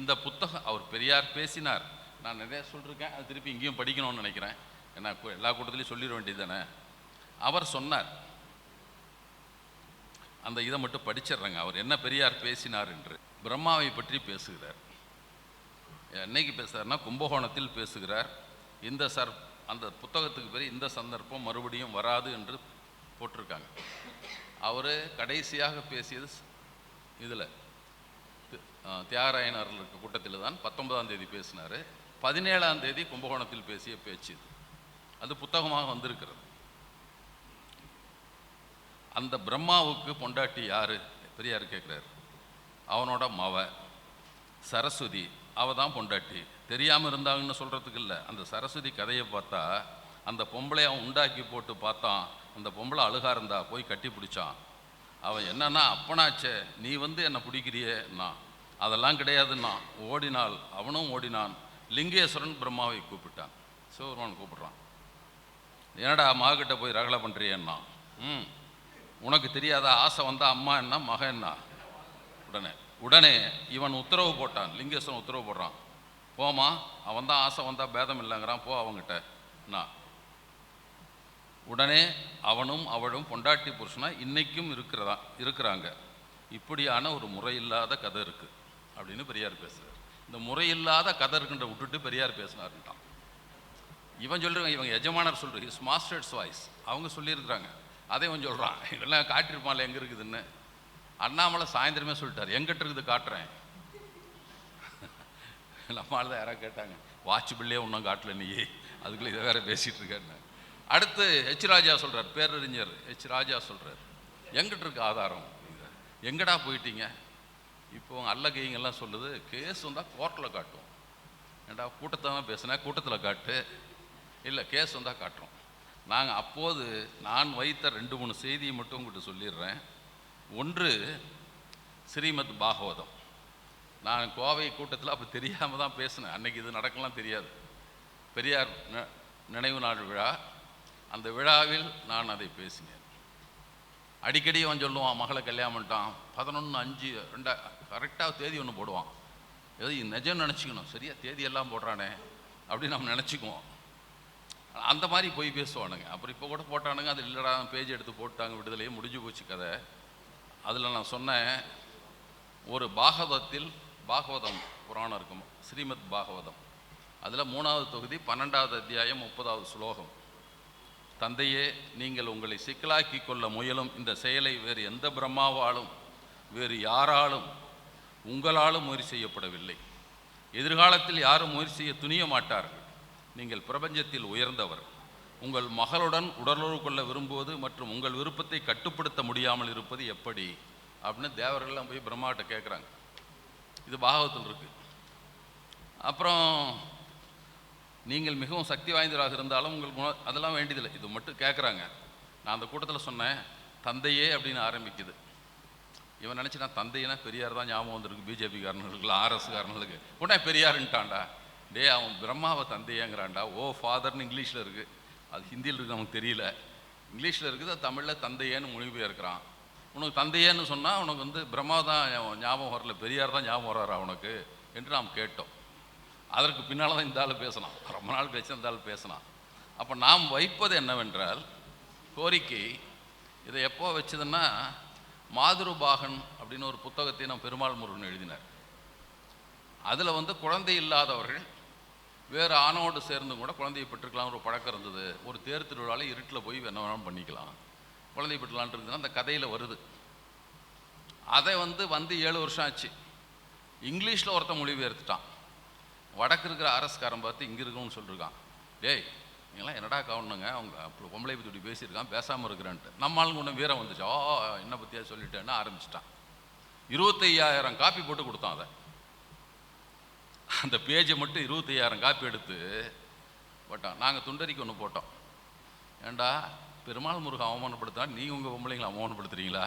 இந்த புத்தகம் அவர் பெரியார் பேசினார், நான் நிறைய சொல்லியிருக்கேன், அது திருப்பி இங்கேயும் படிக்கணும்னு நினைக்கிறேன். ஏன்னா எல்லா கூட்டத்திலையும் சொல்லிட வேண்டியது தானே. அவர் சொன்னார், அந்த இதை மட்டும் படிச்சிடுறேங்க. அவர் என்ன பெரியார் பேசினார் என்று. பிரம்மாவை பற்றி பேசுகிறார். என்னைக்கு பேசுகிறார்னா கும்பகோணத்தில் பேசுகிறார். அந்த புத்தகத்துக்கு பேர் இந்த சந்தர்ப்பம் மறுபடியும் வராது என்று போட்டிருக்காங்க. அவர் கடைசியாக பேசியது இதில் தியாகராயனர் இருக்க கூட்டத்தில் தான் 19ஆம் தேதி பேசினார். 17ஆம் தேதி கும்பகோணத்தில் பேசிய பேச்சு இது. அது புத்தகமாக வந்திருக்கிறது. அந்த பிரம்மாவுக்கு பொண்டாட்டி யார் பெரியார் கேட்குறாரு. அவனோட மவ சரஸ்வதி, அவள் தான் பொண்டாட்டி. தெரியாமல் இருந்தாங்கன்னு சொல்கிறதுக்கு இல்லை. அந்த சரஸ்வதி கதையை பார்த்தா, அந்த பொம்பளையை அவன் உண்டாக்கி போட்டு பார்த்தான். அந்த பொம்பளை அழுகா இருந்தா, போய் கட்டி பிடிச்சான். அவன் என்னன்னா, அப்பனாச்சே நீ வந்து என்னை பிடிக்கிறியேன்னா, அதெல்லாம் கிடையாதுன்னா ஓடினாள். அவனும் ஓடினான். லிங்கேஸ்வரன் பிரம்மாவை கூப்பிட்டான், சிவபெருமான் கூப்பிட்றான். என்னடா மகக்கிட்ட போய் ரகலை பண்ணுறியன்னா, உனக்கு தெரியாதா, ஆசை வந்தால் அம்மா என்ன மகன் என்ன. உடனே இவன் உத்தரவு போட்டான், லிங்கேஸ்வரன் உத்தரவு போடுறான், போமா, அவன் தான் ஆசை வந்தால் பேதம் இல்லைங்கிறான், போ அவங்ககிட்ட நான். உடனே அவனும் அவளும் பொண்டாட்டி புருஷனா இன்னைக்கும் இருக்கிறாங்க. இப்படியான ஒரு முறையில்லாத கதை இருக்குது அப்படின்னு பெரியார் பேசுகிறார். இந்த முறையில்லாத கதை இருக்குன்ற விட்டுட்டு பெரியார் பேசினாருன்ட்டான். இவன் சொல்கிறாங்க, இவங்க எஜமானர் சொல்கிற ஹிஸ் மாஸ்டர்ஸ் வாய்ஸ், அவங்க சொல்லியிருக்கிறாங்க. அதை இவன் சொல்கிறான், இதெல்லாம் காட்டியிருப்பான்ல எங்கே இருக்குதுன்னு. அண்ணாமலை சாயந்தரமே சொல்லிட்டார், எங்கிட்ட இருக்குது காட்டுறேன். நம்மளால தான் யாராவது கேட்டாங்க, வாட்ச் பில்லே ஒன்றும் காட்டல நீ, அதுக்குள்ளே இதை வேற பேசிகிட்டு இருக்கேன்னு. அடுத்து ஹெச் ராஜா சொல்கிறார், பேரறிஞர் ஹெச் ராஜா சொல்கிறார், எங்கிட்ட இருக்க ஆதாரம், எங்கடா போயிட்டீங்க. இப்போ அல்லகைங்கெல்லாம் சொல்லுது, கேஸ் வந்தால் கோர்ட்டில் காட்டும். ஏண்டா கூட்டத்தை தான் பேசுனேன், கூட்டத்தில் காட்டு, இல்லை கேஸ் வந்தால் காட்டுறோம். நாங்கள் அப்போது நான் வைத்த 2-3 செய்தியை மட்டும் உங்கள்கிட்ட சொல்லிடுறேன். ஒன்று ஸ்ரீமத் பாகவதம். நான் கோவை கூட்டத்தில் அப்போ தெரியாமல் தான் பேசினேன், அன்னைக்கு இது நடக்கலாம் தெரியாது. பெரியார் நினைவு நாள் விழா, அந்த விழாவில் நான் அதை பேசினேன். அடிக்கடி அவன் சொல்லுவான், மகளை கல்யாணம் பண்ணிட்டான் 11/5 கரெக்டாக தேதி ஒன்று போடுவான். எது நிஜம் நினச்சிக்கணும், சரியா தேதியெல்லாம் போடுறானே அப்படின்னு நம்ம நினச்சிக்குவோம். அந்த மாதிரி போய் பேசுவானுங்க. அப்புறம் இப்போ கூட போட்டானுங்க, அது இல்லைடா பேஜ் எடுத்து போட்டாங்க, விடுதலையே முடிஞ்சு போச்சு கதை. அதில் நான் சொன்னேன், ஒரு பாகவதம் புராணம் இருக்கும், ஸ்ரீமத் பாகவதம். அதில் 3வது தொகுதி 12வது அத்தியாயம் 30வது ஸ்லோகம். தந்தையே, நீங்கள் உங்களை சிக்கலாக்கி கொள்ள முயலும் இந்த செயலை வேறு எந்த பிரம்மாவாலும் வேறு யாராலும் உங்களாலும் முயற்சி செய்யப்படவில்லை. எதிர்காலத்தில் யாரும் முயற்சி செய்ய துணிய மாட்டார்கள். நீங்கள் பிரபஞ்சத்தில் உயர்ந்தவர். உங்கள் மகளுடன் உடலுறவு கொள்ள விரும்புவது மற்றும் உங்கள் விருப்பத்தை கட்டுப்படுத்த முடியாமல் இருப்பது எப்படி அப்படின்னு தேவர்கள்லாம் போய் பிரம்மாட்ட கேட்குறாங்க. இது பாகவத்தில் இருக்கு. அப்புறம் நீங்கள் மிகவும் சக்தி வாய்ந்தவராக இருந்தாலும் உங்களுக்கு அதெல்லாம் வேண்டியதில்லை, இது மட்டும் கேட்குறாங்க. நான் அந்த கூட்டத்தில் சொன்னேன், தந்தையே அப்படின்னு ஆரம்பிக்குது. இவன் நினச்சி நான் தந்தைனா பெரியார் தான் ஞாபகம் வந்துருக்கு, பிஜேபி காரர்களுக்கு ஆர்எஸ் காரர்களுக்கு. உடனே பெரியாருன்ட்டான்டா. டே, அவன் பிரம்மாவை தந்தையேங்கிறான்டா. ஓ ஃபாதர்னு இங்கிலீஷில் இருக்குது, அது ஹிந்தியில் இருக்குது நமக்கு தெரியல. இங்கிலீஷில் இருக்குது, அது தமிழில் தந்தையேன்னு மொழிபெயர்க்கிறான். உனக்கு தந்தையேன்னு சொன்னால் உனக்கு வந்து பிரம்மா தான் ஞாபகம் வரல, பெரியார் தான் ஞாபகம் வர்றாரா உனக்கு என்று நாம் கேட்டோம். அதற்கு பின்னால் தான் இந்த ஆள் பேசினான், ரொம்ப நாள் கழிச்சு இந்த ஆள் பேசினான். அப்போ நாம் வைப்பது என்னவென்றால் கோரிக்கை. இதை எப்போ வச்சதுன்னா, மாதுருபாகன் அப்படின்னு ஒரு புத்தகத்தை நாம் பெருமாள் முருகன் எழுதினார். அதில் வந்து குழந்தை இல்லாதவர்கள் வேறு ஆணோடு சேர்ந்து கூட குழந்தையை பெற்றுக்கலாம் ஒரு பழக்கம் இருந்தது. ஒரு தேர் திருவிழாவில் இருட்டில் போய் என்ன வேணாலும் பண்ணிக்கலாம், குழந்தை பெற்றுக்கலான் இருந்ததுன்னா அந்த கதையில் வருது. அதை வந்து 7 வருஷம் ஆச்சு. இங்கிலீஷில் ஒருத்தன் மொழிபெயர்த்துட்டான். வடக்கு இருக்கிற அரசுக்காரன் பார்த்து இங்கே இருக்கணும்னு சொல்லியிருக்கான். டேய், நீங்களாம் என்னடா கவனிங்க, அவங்க அப்படி பொம்பளை பற்றி பேசியிருக்கான், பேசாமல் இருக்கிறான்ட்டு. நம்மளுக்கு ஒன்று வீரம் வந்துச்சு. என்னை பற்றியா சொல்லிட்டேன்னு ஆரம்பிச்சிட்டான். 25,000 காப்பி போட்டு கொடுத்தான். அதை அந்த பேஜை மட்டும் 25,000 காப்பி எடுத்து போட்டான். நாங்கள் துண்டறிக்கை ஒன்று போட்டோம். ஏண்டா பெருமாள் முருகன் அவமானப்படுத்தான், நீங்கள் உங்கள் பொம்பளைங்களை அவமானப்படுத்துறீங்களா?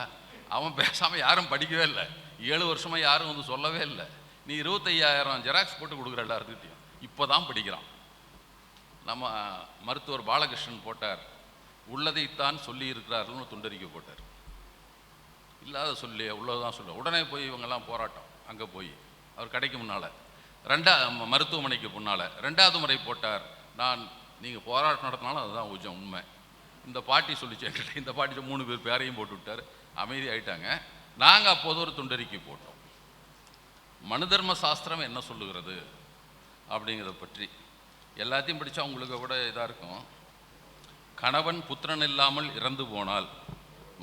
அவன் பேசாமல் யாரும் படிக்கவே இல்லை, 7 வருஷமாக யாரும் வந்து சொல்லவே இல்லை. நீ 25,000 ஜெராக்ஸ் போட்டு கொடுக்குற எல்லாத்துக்கிட்டையும். இப்போ தான் படிக்கிறான். நம்ம மருத்துவர் பாலகிருஷ்ணன் போட்டார், உள்ளதைத்தான் சொல்லி இருக்கிறார்கள்னு துண்டறிக்கை போட்டார். இல்லாத சொல்லி உள்ளதான் சொல்ல. உடனே போய் இவங்கெல்லாம் போராட்டம். அங்கே போய் அவர் கடைக்கு முன்னால் மருத்துவமனைக்கு முன்னால் 2வது முறை போட்டார். நீங்கள் போராட்டம் நடத்தினாலும் அதுதான் கொஞ்சம் உண்மை. இந்த பாட்டி சொல்லிச்சு என்கிட்ட, இந்த பாட்டி 3 பேர் பேரையும் போட்டு விட்டார். அமைதி ஆயிட்டாங்க. நாங்கள் அப்போது ஒரு துண்டறிக்கை போட்டோம். மனு தர்ம சாஸ்திரம் என்ன சொல்லுகிறது அப்படிங்கிறத பற்றி எல்லாத்தையும் படித்தா உங்களுக்கு கூட இதாக இருக்கும். கணவன் புத்திரன் இல்லாமல் இறந்து போனால்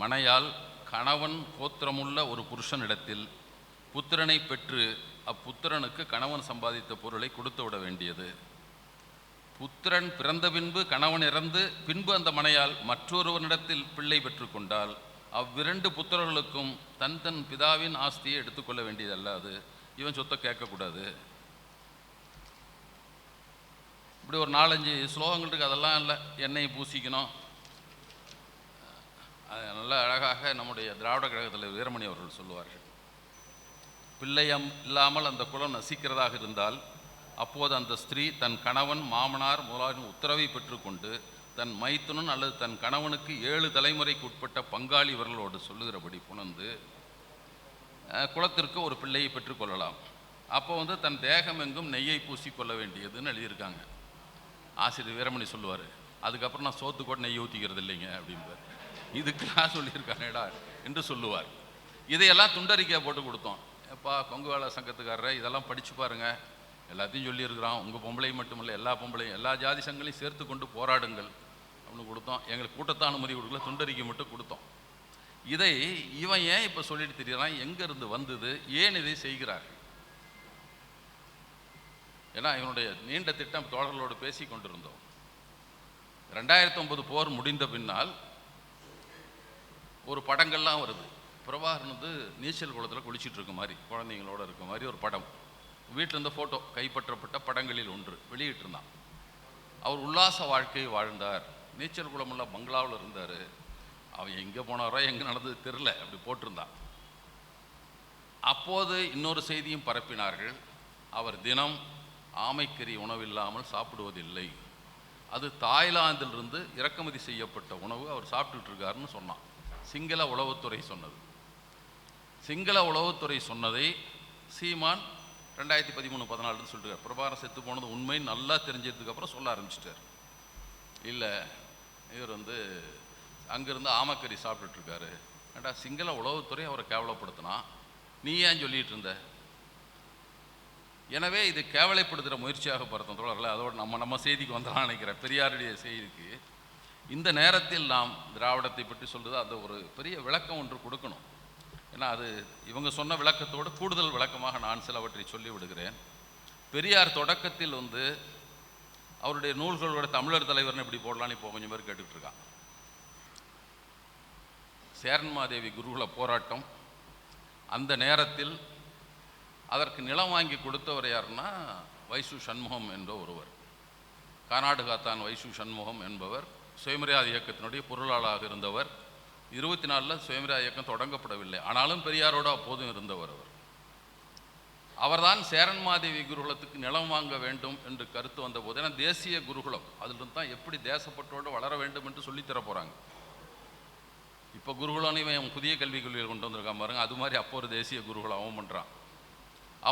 மனையால் கணவன் கோத்திரமுள்ள ஒரு புருஷனிடத்தில் புத்திரனை பெற்று அப்புத்திரனுக்கு கணவன் சம்பாதித்த பொருளை கொடுத்து விட வேண்டியது. புத்திரன் பிறந்த பின்பு கணவன் இறந்து பின்பு அந்த மனையால் மற்றொருவனிடத்தில் பிள்ளை பெற்றுக்கொண்டால் அவ்விரண்டு புத்திரர்களுக்கும் தன் தன் பிதாவின் ஆஸ்தியை எடுத்துக்கொள்ள வேண்டியதல்ல. அது இவன் சொத்தை கேட்கக்கூடாது. இப்படி ஒரு 4-5 ஸ்லோகங்கள் இருக்குது. அதெல்லாம் இல்லை, எண்ணெயை பூசிக்கணும். அது நல்லா அழகாக நம்முடைய திராவிட கழகத்தில் வீரமணி அவர்கள் சொல்லுவார்கள். பிள்ளையம் இல்லாமல் அந்த குலம் நசிக்கிறதாக இருந்தால் அப்போது அந்த ஸ்திரீ தன் கணவன் மாமனார் முதலாளின் உத்தரவை பெற்றுக்கொண்டு தன் மைத்துனன் அல்லது தன் கணவனுக்கு 7 தலைமுறைக்கு உட்பட்ட பங்காளி இவர்களோடு சொல்லுகிறபடி புணர்ந்து குலத்திற்கு ஒரு பிள்ளையை பெற்றுக்கொள்ளலாம். அப்போ வந்து தன் தேகம் எங்கும் நெய்யை பூசிக்கொள்ள வேண்டியதுன்னு எழுதியிருக்காங்க. ஆசிரியர் வீரமணி சொல்லுவார், அதுக்கப்புறம் நான் சோத்து கூட நெய் ஊற்றிக்கிறது இல்லைங்க அப்படின்பார். இதுக்கெல்லாம் சொல்லியிருக்காங்கடா என்று சொல்லுவார். இதையெல்லாம் துண்டறிக்கையாக போட்டு கொடுத்தோம். எப்பா கொங்கு வேலை சங்கத்துக்காரரை இதெல்லாம் படித்து பாருங்கள், எல்லாத்தையும் சொல்லியிருக்கிறான். உங்கள் பொம்பளை மட்டுமில்லை, எல்லா பொம்பளையும் எல்லா ஜாதி சங்கங்களையும் சேர்த்து கொண்டு போராடுங்கள் அப்படின்னு கொடுத்தோம். எங்களுக்கு கூட்டத்தை அனுமதி கொடுக்கல, துண்டறிக்கை மட்டும் கொடுத்தோம். இதை இவன் ஏன் இப்போ சொல்லிட்டு தெரியுறான், எங்கேருந்து வந்தது, ஏன் இதை செய்கிறார்கள்? ஏன்னா இவனுடைய நீண்ட திட்டம் தோழர்களோடு பேசி கொண்டிருந்தோம். 2009 போர் முடிந்த பின்னால் ஒரு படங்கள்லாம் வருது. பிரபாகரன் வந்து நீச்சல் குளத்தில் குளிச்சுட்டு இருக்க மாதிரி, குழந்தைங்களோட இருக்க மாதிரி ஒரு படம். வீட்டில் இருந்த ஃபோட்டோ கைப்பற்றப்பட்ட படங்களில் ஒன்று வெளியிட்டிருந்தான். அவர் உல்லாச வாழ்க்கையை வாழ்ந்தார், நீச்சல் குளமுள்ள பங்களாவில் இருந்தார். அவன் எங்கே போனாரோ எங்கே நடந்தது தெரில, அப்படி போட்டிருந்தான். அப்போது இன்னொரு செய்தியும் பரப்பினார்கள். அவர் தினம் ஆமைக்கறி உணவில்லாமல் சாப்பிடுவதில்லை, அது தாய்லாந்திலிருந்து இறக்குமதி செய்யப்பட்ட உணவு அவர் சாப்பிட்டுட்டு இருக்காருன்னு சொன்னான். சிங்கள உளவுத்துறை சொன்னது. சிங்கள உளவுத்துறை சொன்னதை சீமான் 2013-14 சொல்லிட்டு பிரபாகரன் செத்து போனது உண்மை நல்லா தெரிஞ்சதுக்கப்புறம் சொல்ல ஆரம்பிச்சிட்டார். இல்லை, இவர் வந்து அங்கேருந்து ஆமக்கறி சாப்பிட்டுட்ருக்காரு. ஏண்டா சிங்கள உளவுத்துறை அவரை கேவலப்படுத்தினா, நீ ஏன் சொல்லிகிட்டு இருந்த? எனவே இது கேவலைப்படுத்துகிற முயற்சியாக பார்த்தோம் தோழர்களே. அதோடு நம்ம செய்திக்கு வந்தலாம் நினைக்கிறேன். பெரியாருடைய செய்திக்கு இந்த நேரத்தில் நாம் திராவிடத்தை பற்றி சொல்கிறது அந்த ஒரு பெரிய விளக்கம் ஒன்று கொடுக்கணும். ஏன்னா அது இவங்க சொன்ன விளக்கத்தோடு கூடுதல் விளக்கமாக நான் சிலவற்றை சொல்லி விடுகிறேன். பெரியார் தொடக்கத்தில் வந்து அவருடைய நூல்களோட தமிழர் தலைவர்னு எப்படி போடலான்னு இப்போ கொஞ்சம் பேர் கேட்டுக்கிட்டு இருக்கான். சேரன்மாதேவி குருகுல போராட்டம், அந்த நேரத்தில் அதற்கு நிலம் வாங்கி கொடுத்தவர் யாருன்னா வைசு சண்முகம் என்ற ஒருவர். கர்நாடகாத்தான் வைசு சண்முகம் என்பவர் சுயமரியாதை இயக்கத்தினுடைய பொருளாளராக இருந்தவர். 24 சுயமரியாதை இயக்கம் தொடங்கப்படவில்லை, ஆனாலும் பெரியாரோடு அப்போதும் இருந்தவர். அவர்தான் சேரன்மாதேவி குருகுலத்துக்கு நிலம் வாங்க வேண்டும் என்று கருத்து வந்த போது, ஏன்னா தேசிய குருகுலம் அதிலிருந்து தான் எப்படி தேசப்பற்றோடு வளர வேண்டும் என்று சொல்லித்தர போகிறாங்க. இப்போ குருகுலம் இவன் புதிய கல்விக் கொள்கையில் கொண்டு வந்திருக்கான் பாருங்க, அது மாதிரி அப்போ ஒரு தேசிய குருகுலம் அவன் பண்ணுறான்.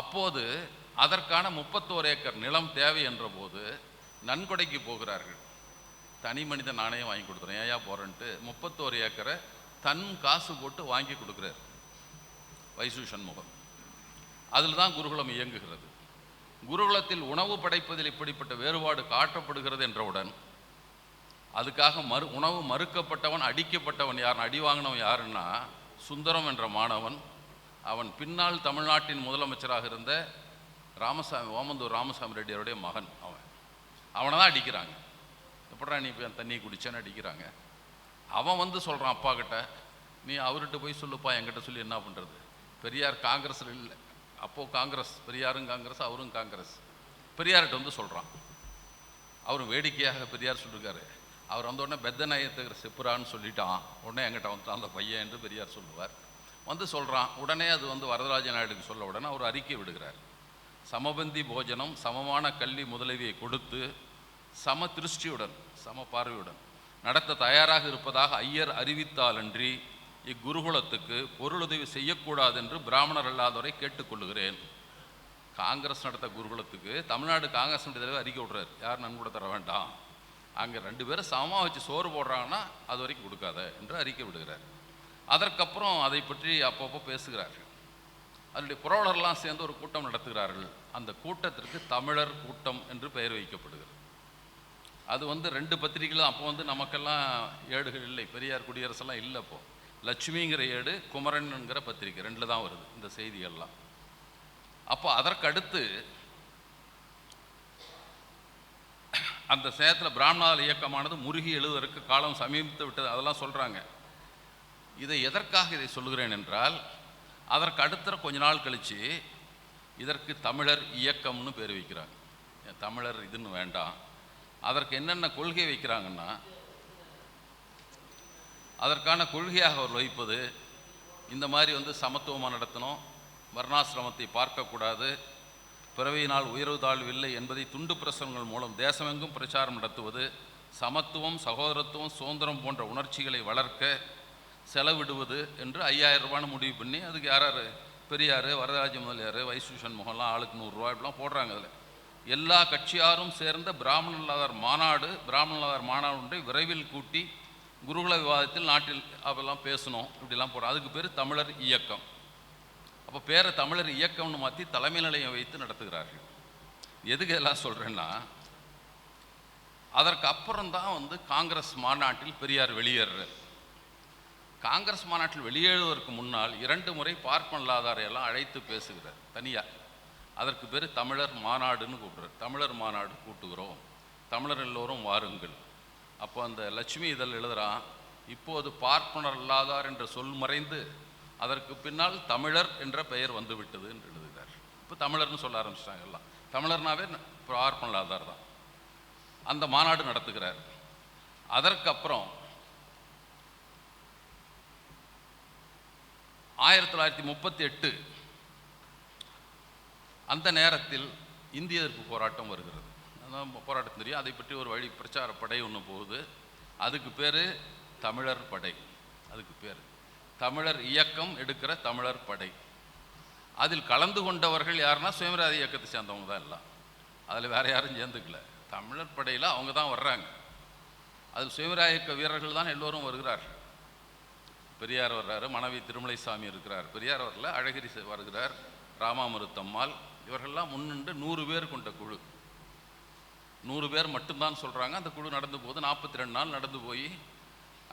அப்போது அதற்கான 31 ஏக்கர் நிலம் தேவை என்ற போது நன்கொடைக்கு போகிறார்கள். தனி மனித நாணயம் வாங்கி கொடுத்துறேன், ஏயா போகிறேன்ட்டு 31 ஏக்கரை தன் காசு போட்டு வாங்கி கொடுக்குறார் வைசு சண்முகம். அதில் தான் குருகுலம் இயங்குகிறது. குருகுலத்தில் உணவு படைப்பதில் இப்படிப்பட்ட வேறுபாடு காட்டப்படுகிறது என்றவுடன் அதுக்காக உணவு மறுக்கப்பட்டவன், அடிக்கப்பட்டவன் யார், அடி வாங்கினவன் யாருன்னா சுந்தரம் என்ற மாணவன். அவன் பின்னால் தமிழ்நாட்டின் முதலமைச்சராக இருந்த ராமசாமி, ஓமந்தூர் ராமசாமி ரெட்டியாருடைய மகன். அவனை தான் அடிக்கிறாங்க. எப்படா நீ தண்ணி குடிச்சேன்னு அடிக்கிறாங்க. அவன் வந்து சொல்கிறான் அப்பா கிட்ட, நீ அவர்கிட்ட போய் சொல்லுப்பா, என்கிட்ட சொல்லி என்ன பண்ணுறது. பெரியார் காங்கிரஸில் இல்லை, அப்போது காங்கிரஸ், பெரியாரும் காங்கிரஸ் அவரும் காங்கிரஸ். பெரியார்கிட்ட வந்து சொல்கிறான். அவரும் வேடிக்கையாக பெரியார் சொல்லியிருக்காரு. அவர் வந்த உடனே பெத்த நாயத்துக்கு செப்புறான்னு சொல்லிட்டான். உடனே என்கிட்ட வந்துட்டான் அந்த பையன் என்று பெரியார் சொல்லுவார். வந்து சொல்கிறான். உடனே அது வந்து வரதராஜ நாயுடுக்கு சொல்ல உடனே அவர் அறிக்கை விடுகிறார். சமபந்தி போஜனம், சமமான கல்வி முதலியை கொடுத்து சம திருஷ்டியுடன், சம பார்வையுடன் நடத்த தயாராக இருப்பதாக ஐயர் அறிவித்தாலன்றி இக்குருகுலத்துக்கு பொருளுதவி செய்யக்கூடாது என்று பிராமணர் அல்லாதவரை கேட்டுக்கொள்ளுகிறேன். காங்கிரஸ் நடத்த குருகுலத்துக்கு தமிழ்நாடு காங்கிரஸ் தலைவர் அறிக்கை விடுறாரு, யார் நன்கொடை தர வேண்டாம், அங்கே 2 பேரும் சமமாக வச்சு சோறு போடுறாங்கன்னா அது வரைக்கும் கொடுக்காத என்று அறிக்கை விடுகிறார். அதற்கப்புறம் அதை பற்றி அப்பப்போ பேசுகிறார்கள். அதனுடைய புரவலர்லாம் சேர்ந்து ஒரு கூட்டம் நடத்துகிறார்கள். அந்த கூட்டத்திற்கு தமிழர் கூட்டம் என்று பெயர் வைக்கப்படுகிறது. அது வந்து 2 பத்திரிகைகளும் அப்போ வந்து நமக்கெல்லாம் ஏடுகள் இல்லை, பெரியார் குடியரசெல்லாம் இல்லை. அப்போ லட்சுமிங்கிற ஏடு, குமரன்ங்கிற பத்திரிகை 2 தான் வருது இந்த செய்திகள்லாம். அப்போ அதற்கு அடுத்து அந்த சேத்தில் பிராமணால் இயக்கமானது முருகி எழுதுவதற்கு காலம் சமீபித்து விட்டது, அதெல்லாம் சொல்கிறாங்க. இதை எதற்காக இதை சொல்கிறேன் என்றால், அதற்கு அடுத்த கொஞ்ச நாள் கழித்து இதற்கு தமிழர் இயக்கம்னு பேர் வைக்கிறாங்க. தமிழர் இதுன்னு வேண்டாம். அதற்கு என்னென்ன கொள்கை வைக்கிறாங்கன்னா, அதற்கான கொள்கையாக அவர் வைப்பது இந்த மாதிரி வந்து சமத்துவமாக நடத்தணும், வர்ணாசிரமத்தை பார்க்கக்கூடாது, பிறவியினால் உயர்வு தாழ்வு இல்லை என்பதை துண்டு பிரசுரங்கள் மூலம் தேசமெங்கும் பிரச்சாரம் நடத்துவது, சமத்துவம், சகோதரத்துவம், சுதந்திரம் போன்ற உணர்ச்சிகளை வளர்க்க செலவிடுவது என்று 5000 ரூபான்னு முடிவு பண்ணி, அதுக்கு யார் பெரியார், வரதராஜ முதலியார், வைசு சண்முகம்லாம் ஆளுக்கு 100 ரூபா இப்படிலாம் போடுறாங்க. அதில் எல்லா கட்சியாரும் சேர்ந்த பிராமணர் மாநாடு ஒன்றை விரைவில் கூட்டி குருகுல விவாதத்தில் நாட்டில் அப்பெல்லாம் பேசணும், இப்படிலாம் போடுறோம். அதுக்கு பேர் தமிழர் இயக்கம். அப்போ பேரை தமிழர் இயக்கம்னு மாற்றி தலைமை நிலையம் வைத்து நடத்துகிறார்கள். எதுக்கு எல்லாம் சொல்கிறேன்னா, அதற்கு அப்புறம்தான் வந்து காங்கிரஸ் மாநாட்டில் பெரியார் வெளியேறார். காங்கிரஸ் மாநாட்டில் வெளியேறுவதற்கு முன்னால் 2 முறை பார்ப்பனல்லாதாரையெல்லாம் அழைத்து பேசுகிறார் தனியாக. அதற்கு பேர் தமிழர் மாநாடுன்னு கூப்பிடுறார். தமிழர் மாநாடு கூட்டுகிறோம், தமிழர் எல்லோரும் வாருங்கள். அப்போ அந்த லட்சுமி இதழ் எழுதுகிறான், இப்போது பார்ப்பனர் இல்லாதார் என்ற சொல் மறைந்து அதற்கு பின்னால் தமிழர் என்ற பெயர் வந்துவிட்டது என்று எழுதுகிறார். இப்போ தமிழர்னு சொல்ல ஆரம்பிச்சிட்டாங்க எல்லாம். தமிழர்னாவே பார்ப்பனல்லாதார் தான். அந்த மாநாடு நடத்துகிறார். அதற்கப்புறம் 1938 அந்த நேரத்தில் இந்திய எதிர்ப்பு போராட்டம் வருகிறது. அதான் போராட்டம் தெரியும். அதை பற்றி ஒரு வழி பிரச்சார படை ஒன்று போகுது. அதுக்கு பேர் தமிழர் படை. அதுக்கு பேர் தமிழர் இயக்கம் எடுக்கிற தமிழர் படை. அதில் கலந்து கொண்டவர்கள் யாருன்னா சுயமரியாதை இயக்கத்தை சேர்ந்தவங்க தான் எல்லாம். அதில் வேறு யாரும் சேர்ந்துக்கல. தமிழர் படையில் அவங்க தான் வர்றாங்க. அதில் சுயமரியாதை இயக்க வீரர்கள் தான் எல்லோரும் வருகிறார்கள். பெரியார் வர்றாரு, மனைவி திருமலைசாமி இருக்கிறார். பெரியார் வரல, அழகிரி வருகிறார், ராமாமிருத்தம்மாள், இவர்கள்லாம் முன்னின்று 100 பேர் கொண்ட குழு. 100 பேர் மட்டும்தான் சொல்கிறாங்க. அந்த குழு நடந்து போது 42 நாள் நடந்து போய்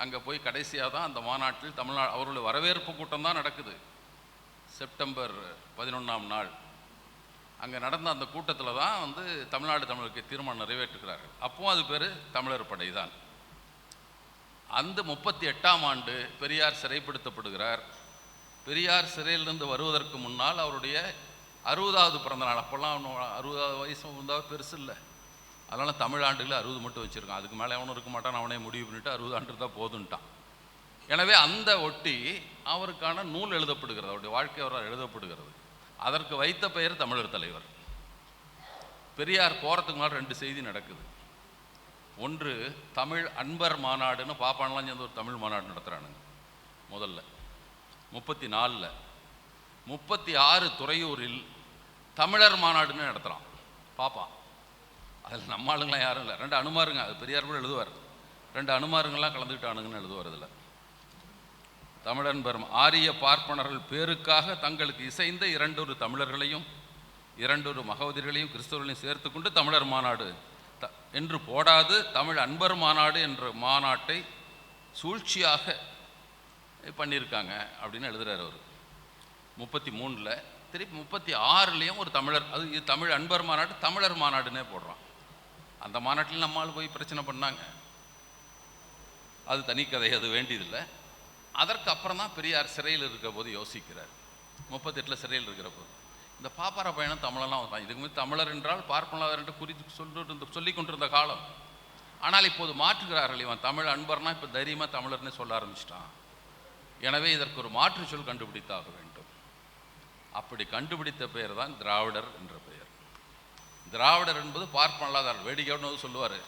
அங்கே போய் கடைசியாக தான் அந்த மாநாட்டில் அவர்களுடைய வரவேற்பு கூட்டம் தான் நடக்குது. செப்டம்பர் 11ஆம் நாள் அங்கே நடந்த அந்த கூட்டத்தில் தான் வந்து தமிழ்நாடு தமிழருக்கு தீர்மானம் நிறைவேற்றுகிறார்கள். அப்போவும் அது பேர் தமிழர் படை தான். அந்த 38ஆம் ஆண்டு பெரியார் சிறைப்படுத்தப்படுகிறார். பெரியார் சிறையிலிருந்து வருவதற்கு முன்னால் அவருடைய 60வது பிறந்த நாள். அப்போல்லாம் 60 வயசு இருந்தால் பெருசு இல்லை. அதனால் தமிழ் ஆண்டுகளில் 60 மட்டும் வச்சுருக்கான். அதுக்கு மேலே அவனும் இருக்க மாட்டான். அவனே முடிவு பண்ணிவிட்டு 60 ஆண்டு தான் போதுன்ட்டான். எனவே அந்த ஒட்டி அவருக்கான நூல் எழுதப்படுகிறது, அவருடைய வாழ்க்கை அவரால் எழுதப்படுகிறது. அதற்கு வைத்த பெயர் தமிழர் தலைவர். பெரியார் போகிறதுக்கு முன்னாடி 2 செய்தி நடக்குது. ஒன்று, தமிழ் அன்பர் மாநாடுன்னு பாப்பானெலாம் சேர்ந்து ஒரு தமிழ் மாநாடு நடத்துகிறானுங்க. முதல்ல 34ல் 36 துறையூரில் தமிழர் மாநாடுன்னு நடத்துகிறான் பாப்பான். அதில் நம்ம ஆளுங்களாம் யாரும் இல்லை. 2 அனுமாருங்க, அது பெரியார் கூட எழுதுவார். 2 அனுமாருங்கள்லாம் கலந்துக்கிட்டானுங்கன்னு எழுதுவார். இதில் தமிழன்பர் ஆரிய பார்ப்பனர்கள் பேருக்காக தங்களுக்கு இசைந்த 2 தமிழர்களையும் 2 மகோதரிகளையும் கிறிஸ்தவர்களையும் சேர்த்து கொண்டு தமிழர் மாநாடு என்று போடாது தமிழ் அன்பர் மாநாடு என்ற மாநாட்டை சூழ்ச்சியாக பண்ணியிருக்காங்க அப்படின்னு எழுதுகிறார் அவர். 33ல் திருப்பி 36லேயும் ஒரு தமிழர், அது இது தமிழ் அன்பர் மாநாடு தமிழர் மாநாடுன்னே போடுறான். அந்த மாநாட்டில் நம்மால் போய் பிரச்சனை பண்ணாங்க, அது தனி கதை, அது வேண்டியதில்லை. அதற்கு அப்புறம் தான் பெரியார் சிறையில் இருக்கிற போது யோசிக்கிறார். 38ல் சிறையில் இருக்கிற போது இந்த பாப்பார பயணம் தமிழெல்லாம் தான். இதுக்கு முன்னாடி தமிழர் என்றால் பார்ப்பனர் என்று குறித்து சொல்லி கொண்டிருந்த காலம். ஆனால் இப்போது மாற்றுகிறார்கள். இவன் தமிழ் அன்பர்னா இப்போ தைரியமாக தமிழர்னே சொல்ல ஆரம்பிச்சிட்டான். எனவே இதற்கு ஒரு மாற்று சொல் கண்டுபிடித்தாக வேண்டும். அப்படி கண்டுபிடித்த பெயர் தான் திராவிடர் என்ற பெயர். திராவிடர் என்பது பார்ப்பனல்லாதார். வேடிக்கையோடு சொல்லுவார்,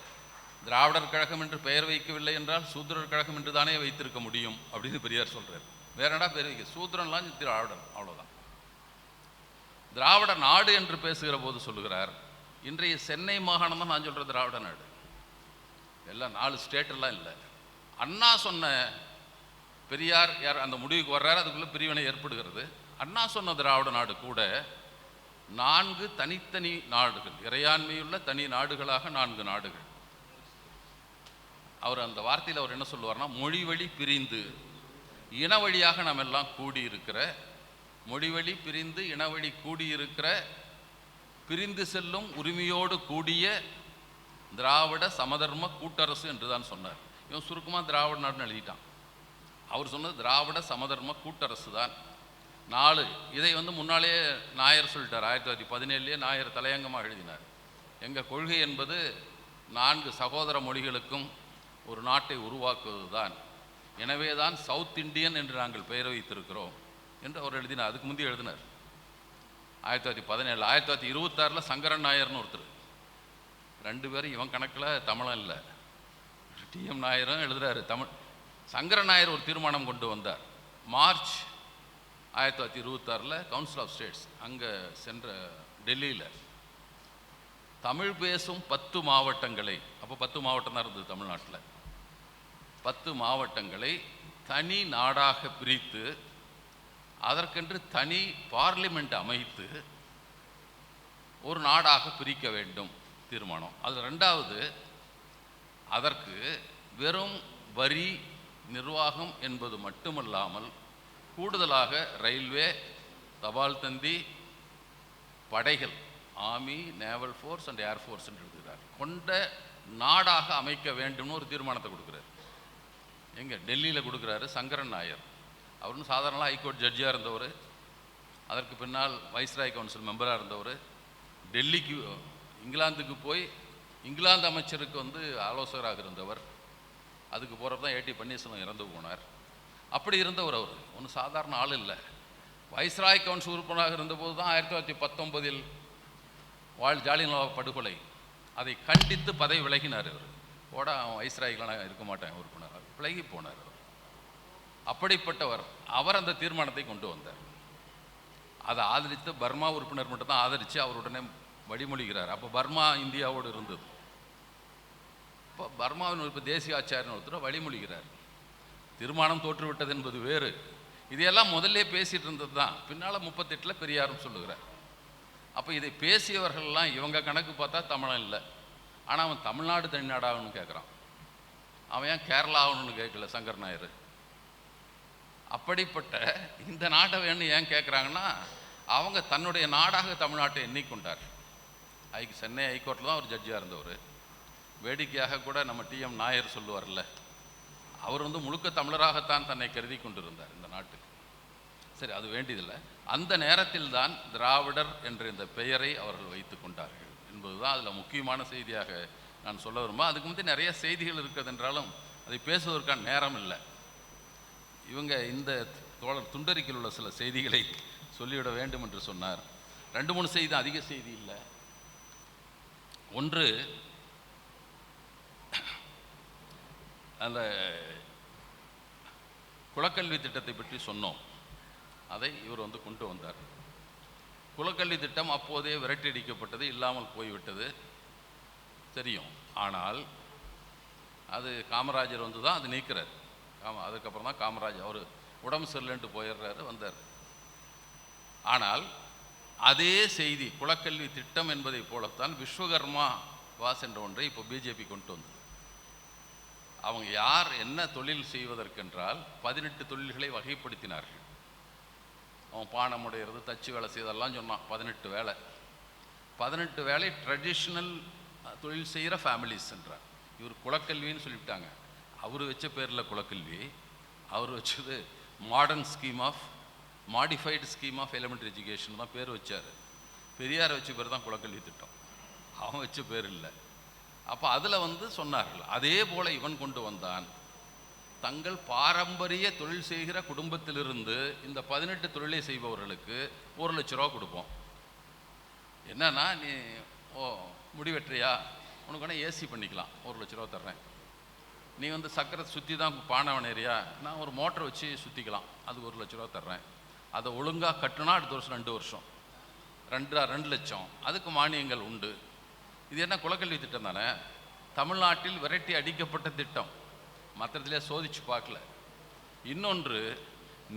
திராவிடர் கழகம் என்று பெயர் வைக்கவில்லை என்றால் சூத்திரர் கழகம் என்று தானே வைத்திருக்க முடியும் அப்படின்னு பெரியார் சொல்கிறார். வேற என்னடா பேர் வைக்க, சூத்திரன்லாம் திராவிடர், அவ்வளோதான். திராவிட நாடு என்று பேசுகிற போது சொல்லுகிறார், இன்றைய சென்னை மாகாணம் தான் நான் சொல்கிற திராவிட நாடு. எல்லாம் 4 ஸ்டேட்டெல்லாம் இல்லை. அண்ணா சொன்ன பெரியார் யார் அந்த முடிவுக்கு வர்றாரு, அதுக்குள்ளே பிரிவினை ஏற்படுகிறது. அண்ணா சொன்ன திராவிட நாடு கூட 4 தனித்தனி நாடுகள், இறையாண்மையுள்ள தனி நாடுகளாக 4 நாடுகள். அவர் அந்த வார்த்தையில் அவர் என்ன சொல்லுவார்னா, மொழி வழி பிரிந்து இன வழியாக நாம் எல்லாம் கூடியிருக்கிற, மொழி வழி பிரிந்து இனவழி கூடியிருக்கிற, பிரிந்து செல்லும் உரிமையோடு கூடிய திராவிட சமதர்ம கூட்டரசு என்று தான் சொன்னார். இவன் சுருக்கமாக திராவிட நாடுன்னு எழுதிட்டான். அவர் சொன்னது திராவிட சமதர்ம கூட்டரசு தான். 4 இதை முன்னாலே நாயர் சொல்லிட்டார். 1917 நாயர் தலையங்கமாக எழுதினார். எங்கள் கொள்கை என்பது 4 சகோதர மொழிகளுக்கும் ஒரு நாட்டை உருவாக்குவது தான். எனவே தான் சவுத் இண்டியன் என்று நாங்கள் பெயர் வைத்திருக்கிறோம் என்று அவர் எழுதினார். அதுக்கு முந்தைய எழுதினார் 1917. 1926 சங்கரன் நாயர்னு ஒருத்தர், 2 பேரும் இவன் கணக்கில் தமிழன் இல்லை, டிஎம் நாயரும் எழுதுகிறாரு தமிழ். சங்கரன் நாயர் ஒரு தீர்மானம் கொண்டு வந்தார். மார்ச் 1926 கவுன்சில் ஆஃப் ஸ்டேட்ஸ் அங்கே சென்ற டெல்லியில் தமிழ் பேசும் 10 மாவட்டங்களை, அப்போ 10 மாவட்டம் தான் இருந்தது தமிழ்நாட்டில், 10 மாவட்டங்களை தனி நாடாக பிரித்து அதற்கென்று தனி பார்லிமெண்ட் அமைத்து ஒரு நாடாக பிரிக்க வேண்டும் தீர்மானம். அது 2வது. அதற்கு வெறும் வரி நிர்வாகம் என்பது மட்டுமல்லாமல் கூடுதலாக ரயில்வே, தபால் தந்தி, படைகள், army, naval force and air force என்று எழுதுகிறார் கொண்ட நாடாக அமைக்க வேண்டும்னு ஒரு தீர்மானத்தை கொடுக்குறார். எங்கே டெல்லியில் கொடுக்குறாரு சங்கரன் நாயர். அவரும் சாதாரண ஹைகோர்ட் ஜட்ஜியாக இருந்தவர், அதற்கு பின்னால் வைஸ்ராய் கவுன்சில் மெம்பராக இருந்தவர். டெல்லிக்கு இங்கிலாந்துக்கு போய் இங்கிலாந்து அமைச்சருக்கு ஆலோசகராக இருந்தவர். அதுக்கு போகிறப்ப தான் ஏடி பன்னீர்செல்வம் இறந்து போனார். அப்படி இருந்தவர் அவர், ஒன்றும் சாதாரண ஆள் இல்லை. வைஸ்ராய் கவுன்சில் உறுப்பினராக இருந்தபோது தான் 1919 ஜாலியன்வாலா படுகொலை, அதை கண்டித்து பதவி விலகினார். அவர் போட அவன் வைஸ்ராய்க்கெலாம் நான் இருக்க மாட்டேன் உறுப்பினர், விலகி போனார். அப்படிப்பட்டவர் அவர் அந்த தீர்மானத்தை கொண்டு வந்தார். அதை ஆதரித்து பர்மா உறுப்பினர் மட்டும்தான் ஆதரித்து அவருடனே வழிமொழிகிறார். அப்போ பர்மா இந்தியாவோடு இருந்தது. இப்போ பர்மாவின் இப்போ தேசிய ஆச்சாரியன் ஒருத்தர் வழிமொழிகிறார். தீர்மானம் தோற்றுவிட்டது என்பது வேறு. இதையெல்லாம் முதல்ல பேசிகிட்டு இருந்தது தான். பின்னால் 38 பெரியாரும் சொல்லுகிறார். அப்போ இதை பேசியவர்கள்லாம் இவங்க கணக்கு பார்த்தா தமிழன் இல்லை. ஆனால் அவன் தமிழ்நாடு தனிநாடாகணும்னு கேட்குறான். அவன் ஏன் கேரளா ஆகணும்னு கேட்கல சங்கர் நாயர். அப்படிப்பட்ட இந்த நாட்டை வேணும் ஏன் கேட்குறாங்கன்னா, அவங்க தன்னுடைய நாடாக தமிழ்நாட்டை எண்ணிக்கொண்டார். சென்னை ஹைகோர்ட்டில் தான் ஒரு ஜட்ஜியாக இருந்தவர். வேடிக்கையாக கூட நம்ம டிஎம் நாயர் சொல்லுவார்ல, அவர் முழுக்க தமிழராகத்தான் தன்னை கருதி கொண்டிருந்தார் இந்த நாட்டுக்கு. சரி, அது வேண்டியதில்லை. அந்த நேரத்தில் தான் திராவிடர் என்ற இந்த பெயரை அவர்கள் வைத்து கொண்டார்கள் என்பது தான் அதில் முக்கியமான செய்தியாக நான் சொல்ல விரும்ப. அதுக்கு முந்தைய நிறைய செய்திகள் இருக்கிறது என்றாலும் அதை பேசுவதற்கான நேரம் இல்லை. இவங்க இந்த தோழர் துண்டறிக்கையில் உள்ள சில செய்திகளை சொல்லிவிட வேண்டும் என்று சொன்னார். 2-3 செய்தி தான், அதிக செய்தி இல்லை. ஒன்று, அந்த குலக்கல்வி திட்டத்தை பற்றி சொன்னோம். அதை இவர் கொண்டு வந்தார். குலக்கல்வி திட்டம் அப்போதே விரட்டியடிக்கப்பட்டது, இல்லாமல் போய்விட்டது தெரியும். ஆனால் அது காமராஜர் தான் அது நீக்கிறார். அதுக்கப்புறம் தான் காமராஜர் அவர் உடம்பு சரியில்லைன்ட்டு போயிடுறாரு, வந்தார். ஆனால் அதே செய்தி குலக்கல்வி திட்டம் என்பதை போலத்தான் விஸ்வகர்மா வாஸ் என்ற ஒன்றை இப்போ பிஜேபி கொண்டு வந்தது. அவங்க யார் என்ன தொழில் செய்வதற்கென்றால் 18 தொழில்களை வகைப்படுத்தினார்கள். அவன் பானம் உடையிறது, தச்சு வேலை செய்தெல்லாம் சொன்னான். 18 வேலை, 18 வேலை ட்ரெடிஷ்னல் தொழில் செய்கிற ஃபேமிலிஸ் என்றார். இவர் குலக்கல்வின்னு சொல்லிவிட்டாங்க. அவர் வச்ச பேரில் குலக்கல்வி, அவர் வச்சது modern scheme of modified scheme of elementary education தான் பேர் வச்சார். பெரியார் வச்ச பேர் தான் குலக்கல்வி திட்டம், அவன் வச்ச பேர் இல்லை. அப்போ அதில் சொன்னார்கள். அதே போல் இவன் கொண்டு வந்தான். தங்கள் பாரம்பரிய தொழில் செய்கிற குடும்பத்திலிருந்து இந்த 18 தொழிலை செய்பவர்களுக்கு 1 லட்ச ரூபா கொடுப்போம். என்னன்னா, நீ முடிவெற்றியா, உனக்கு வேணால் ஏசி பண்ணிக்கலாம், 1 லட்ச ரூபா தர்றேன். நீ சக்கரை சுற்றி தான் பானை வணையிறியா, நான் ஒரு மோட்டரை வச்சு சுற்றிக்கலாம், அது 1 லட்ச ரூபா தர்றேன். அதை ஒழுங்காக கட்டுனா அடுத்த வருஷம் 2 வருஷம் 2 லட்சம், அதுக்கு மானியங்கள் உண்டு. இது என்ன குலக்கல்வி திட்டம் தானே? தமிழ்நாட்டில் விரட்டி அடிக்கப்பட்ட திட்டம், மற்றத்திலே சோதிச்சு பார்க்கல. இன்னொன்று,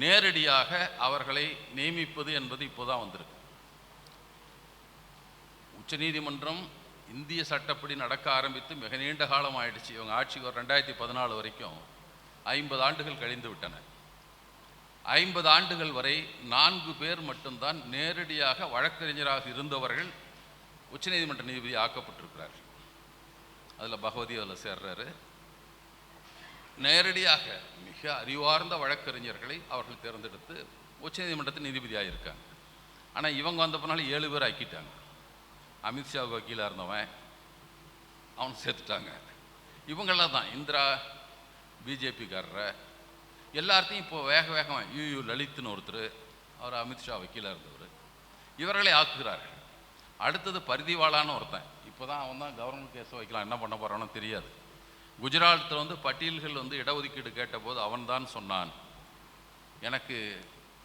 நேரடியாக அவர்களை நியமிப்பது என்பது இப்போதான் வந்திருக்கு. உச்சநீதிமன்றம் இந்திய சட்டப்படி நடக்க ஆரம்பித்து மிக நீண்ட காலம் ஆயிடுச்சு. இவங்க ஆட்சிக்கு 2014 வரைக்கும் 50 ஆண்டுகள் கழிந்து விட்டன. 50 ஆண்டுகள் வரை 4 பேர் மட்டும்தான் நேரடியாக வழக்கறிஞராக இருந்தவர்கள் உச்சநீதிமன்ற நீதிபதி ஆக்கப்பட்டிருக்கிறார்கள். அதில் பகவதி அதில் சேர்றாரு. நேரடியாக மிக அறிவார்ந்த வழக்கறிஞர்களை அவர்கள் தேர்ந்தெடுத்து உச்சநீதிமன்றத்தில் நீதிபதியாக இருக்காங்க. ஆனால் இவங்க வந்த பின்னால 7 பேர் ஆக்கிட்டாங்க. அமித்ஷாவுக்கு வக்கீலாக இருந்தவன் அவனை சேர்த்துட்டாங்க. இவங்களாம் தான் இந்திரா பிஜேபிக்காரரை எல்லாத்தையும் இப்போ வேகமாக யூ லலித்னு ஒருத்தர், அவர் அமித்ஷா வக்கீலாக இருந்தவர், இவர்களை ஆக்குகிறார்கள். அடுத்தது பரிதிவாளான்னு ஒருத்தன், இப்போ தான் அவன் தான் கவர்மெண்ட் கேஸை வைக்கலாம், என்ன பண்ண போகிறானோ தெரியாது. குஜராத்தில் பட்டியல்கள் இடஒதுக்கீடு கேட்டபோது அவன் தான் சொன்னான், எனக்கு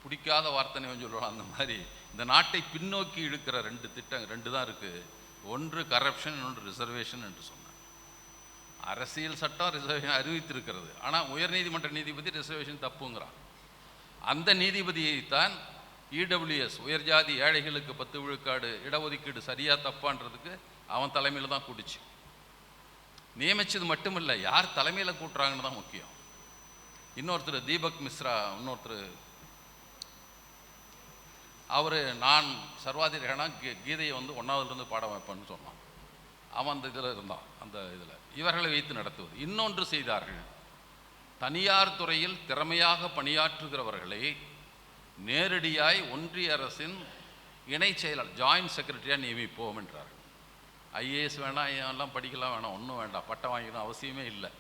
பிடிக்காத வார்த்தைன்னு சொல்லுவான். அந்த மாதிரி இந்த நாட்டை பின்னோக்கி இழுக்கிற 2 திட்டம் 2 தான் இருக்குது. ஒன்று கரப்ஷன், இன்னொன்று ரிசர்வேஷன் என்று சொன்னான். அரசியல் சட்டம் ரிசர்வேஷன் அறிவித்திருக்கிறது, ஆனால் உயர்நீதிமன்ற நீதிபதி ரிசர்வேஷன் தப்புங்கிறான். அந்த நீதிபதியைத்தான் இடபிள்யூஎஸ் உயர்ஜாதி ஏழைகளுக்கு 10 விழுக்காடு இடஒதுக்கீடு சரியா தப்பான்றதுக்கு அவன் தலைமையில் தான் கூட்டுச்சு. நியமிச்சது மட்டும் இல்லை, யார் தலைமையில் கூட்டுறாங்கன்னு தான் முக்கியம். இன்னொருத்தர் தீபக் மிஸ்ரா, இன்னொருத்தர் அவர் நான் சர்வாதிகாரனா கீதையை 1ஆவதுலேருந்து பாடம் வைப்பேன்னு சொன்னான். அவன் அந்த இதில் இருந்தான். அந்த இதில் இவர்களை வைத்து நடத்துவது. இன்னொன்று செய்தார்கள், தனியார் துறையில் திறமையாக பணியாற்றுகிறவர்களை நேரடியாய் ஒன்றிய அரசின் இணை செயலாளர் ஜாயின்ட் செக்ரட்டரியாக நியமிப்போம் என்றார்கள். ஐஏஎஸ் வேணாம், எல்லாம் படிக்கலாம் வேணாம், ஒன்றும் வேண்டாம், பட்டம் வாங்கிக்கணும் அவசியமே இல்லை,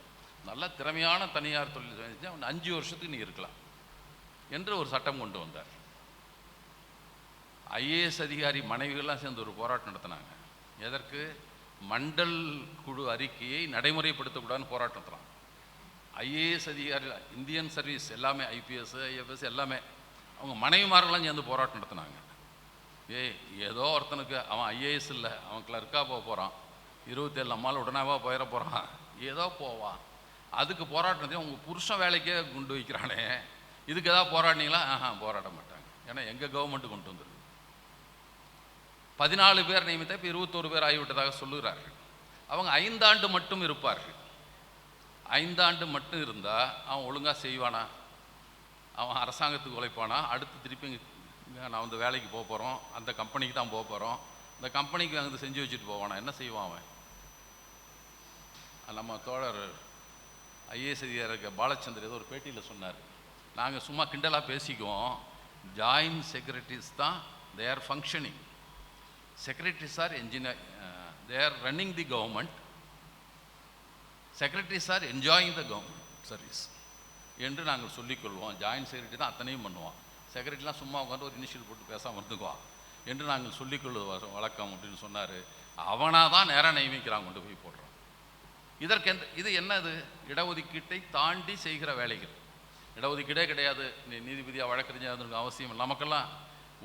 நல்ல திறமையான தனியார் தொழில் செஞ்சு 5 வருஷத்துக்கு நீ இருக்கலாம் என்று ஒரு சட்டம் கொண்டு வந்தார். ஐஏஎஸ் அதிகாரி மனைவிகள்லாம் சேர்ந்து ஒரு போராட்டம் நடத்தினாங்க. எதற்கு? மண்டல் குழு அறிக்கையை நடைமுறைப்படுத்தக்கூடாதுன்னு போராட்டம் நடத்துகிறாங்க. ஐஏஎஸ் அதிகாரி, இந்தியன் சர்வீஸ் எல்லாமே, ஐபிஎஸ் ஐஎஃப்எஸ் எல்லாமே, அவங்க மனைவிமாரெல்லாம் சேர்ந்து போராட்டம் நடத்தினாங்க. ஏதோ ஒருத்தனுக்கு அவன் ஐஏஎஸ் இல்லை, அவன் கிளர்க்காக போகிறான், 27 நம்மால் உடனேவா போயிட போகிறான், ஏதோ போவான், அதுக்கு போராட்டம். உங்கள் புருஷன் வேலைக்கே கொண்டு வைக்கிறானே, இதுக்கு ஏதாவது போராடினீங்களா? போராட மாட்டாங்க, ஏன்னா எங்கள் கவர்மெண்ட்டு கொண்டு வந்துருக்கு. 14 பேர் நியமித்த, இப்போ 21 பேர் ஆகிவிட்டதாக சொல்லுகிறார்கள். அவங்க 5 ஆண்டு மட்டும் இருப்பார்கள். 5 ஆண்டு மட்டும் இருந்தால் அவன் ஒழுங்காக செய்வானா? அவன் அரசாங்கத்துக்கு உழைப்பானா, அடுத்து திருப்பி நான் வந்து வேலைக்கு போக போகிறோம், அந்த கம்பெனிக்கு தான் போக போகிறோம், இந்த கம்பெனிக்கு வந்து செஞ்சு வச்சுட்டு போவானா, என்ன செய்வான் அவன்? நம்ம தோழர் ஐஏஎஸ் அதிகாரி இருக்க பாலச்சந்தர் ஏதோ ஒரு பேட்டியில் சொன்னார், நாங்கள் சும்மா கிண்டலாக பேசிக்குவோம், ஜாயின்ட் செக்ரட்டரிஸ் தான் they are functioning, secretaries are engineer, they are running the government, secretaries are enjoying the government service என்று நாங்கள் சொல்லிக்கொள்வோம். ஜாயின்ட் செக்ரட்டரி தான் அத்தனையும் பண்ணுவான், செக்ரட்டரிலாம் சும்மா உட்காந்து ஒரு இனிஷியல் போட்டு பேசாமல் இருந்துக்குவான் என்று நாங்கள் சொல்லிக்கொள்வது வழக்கம் அப்படின்னு சொன்னார். அவனாக தான் நேராக நியமிக்கிறான், கொண்டு போய் போடுறான். இதற்கு இது என்னது? இடஒதுக்கீட்டை தாண்டி செய்கிற வேலைகள். இடஒதுக்கீடே கிடையாது, நீதிபதியாக வழக்கறிஞர் அவசியம் இல்லை. நமக்கெல்லாம்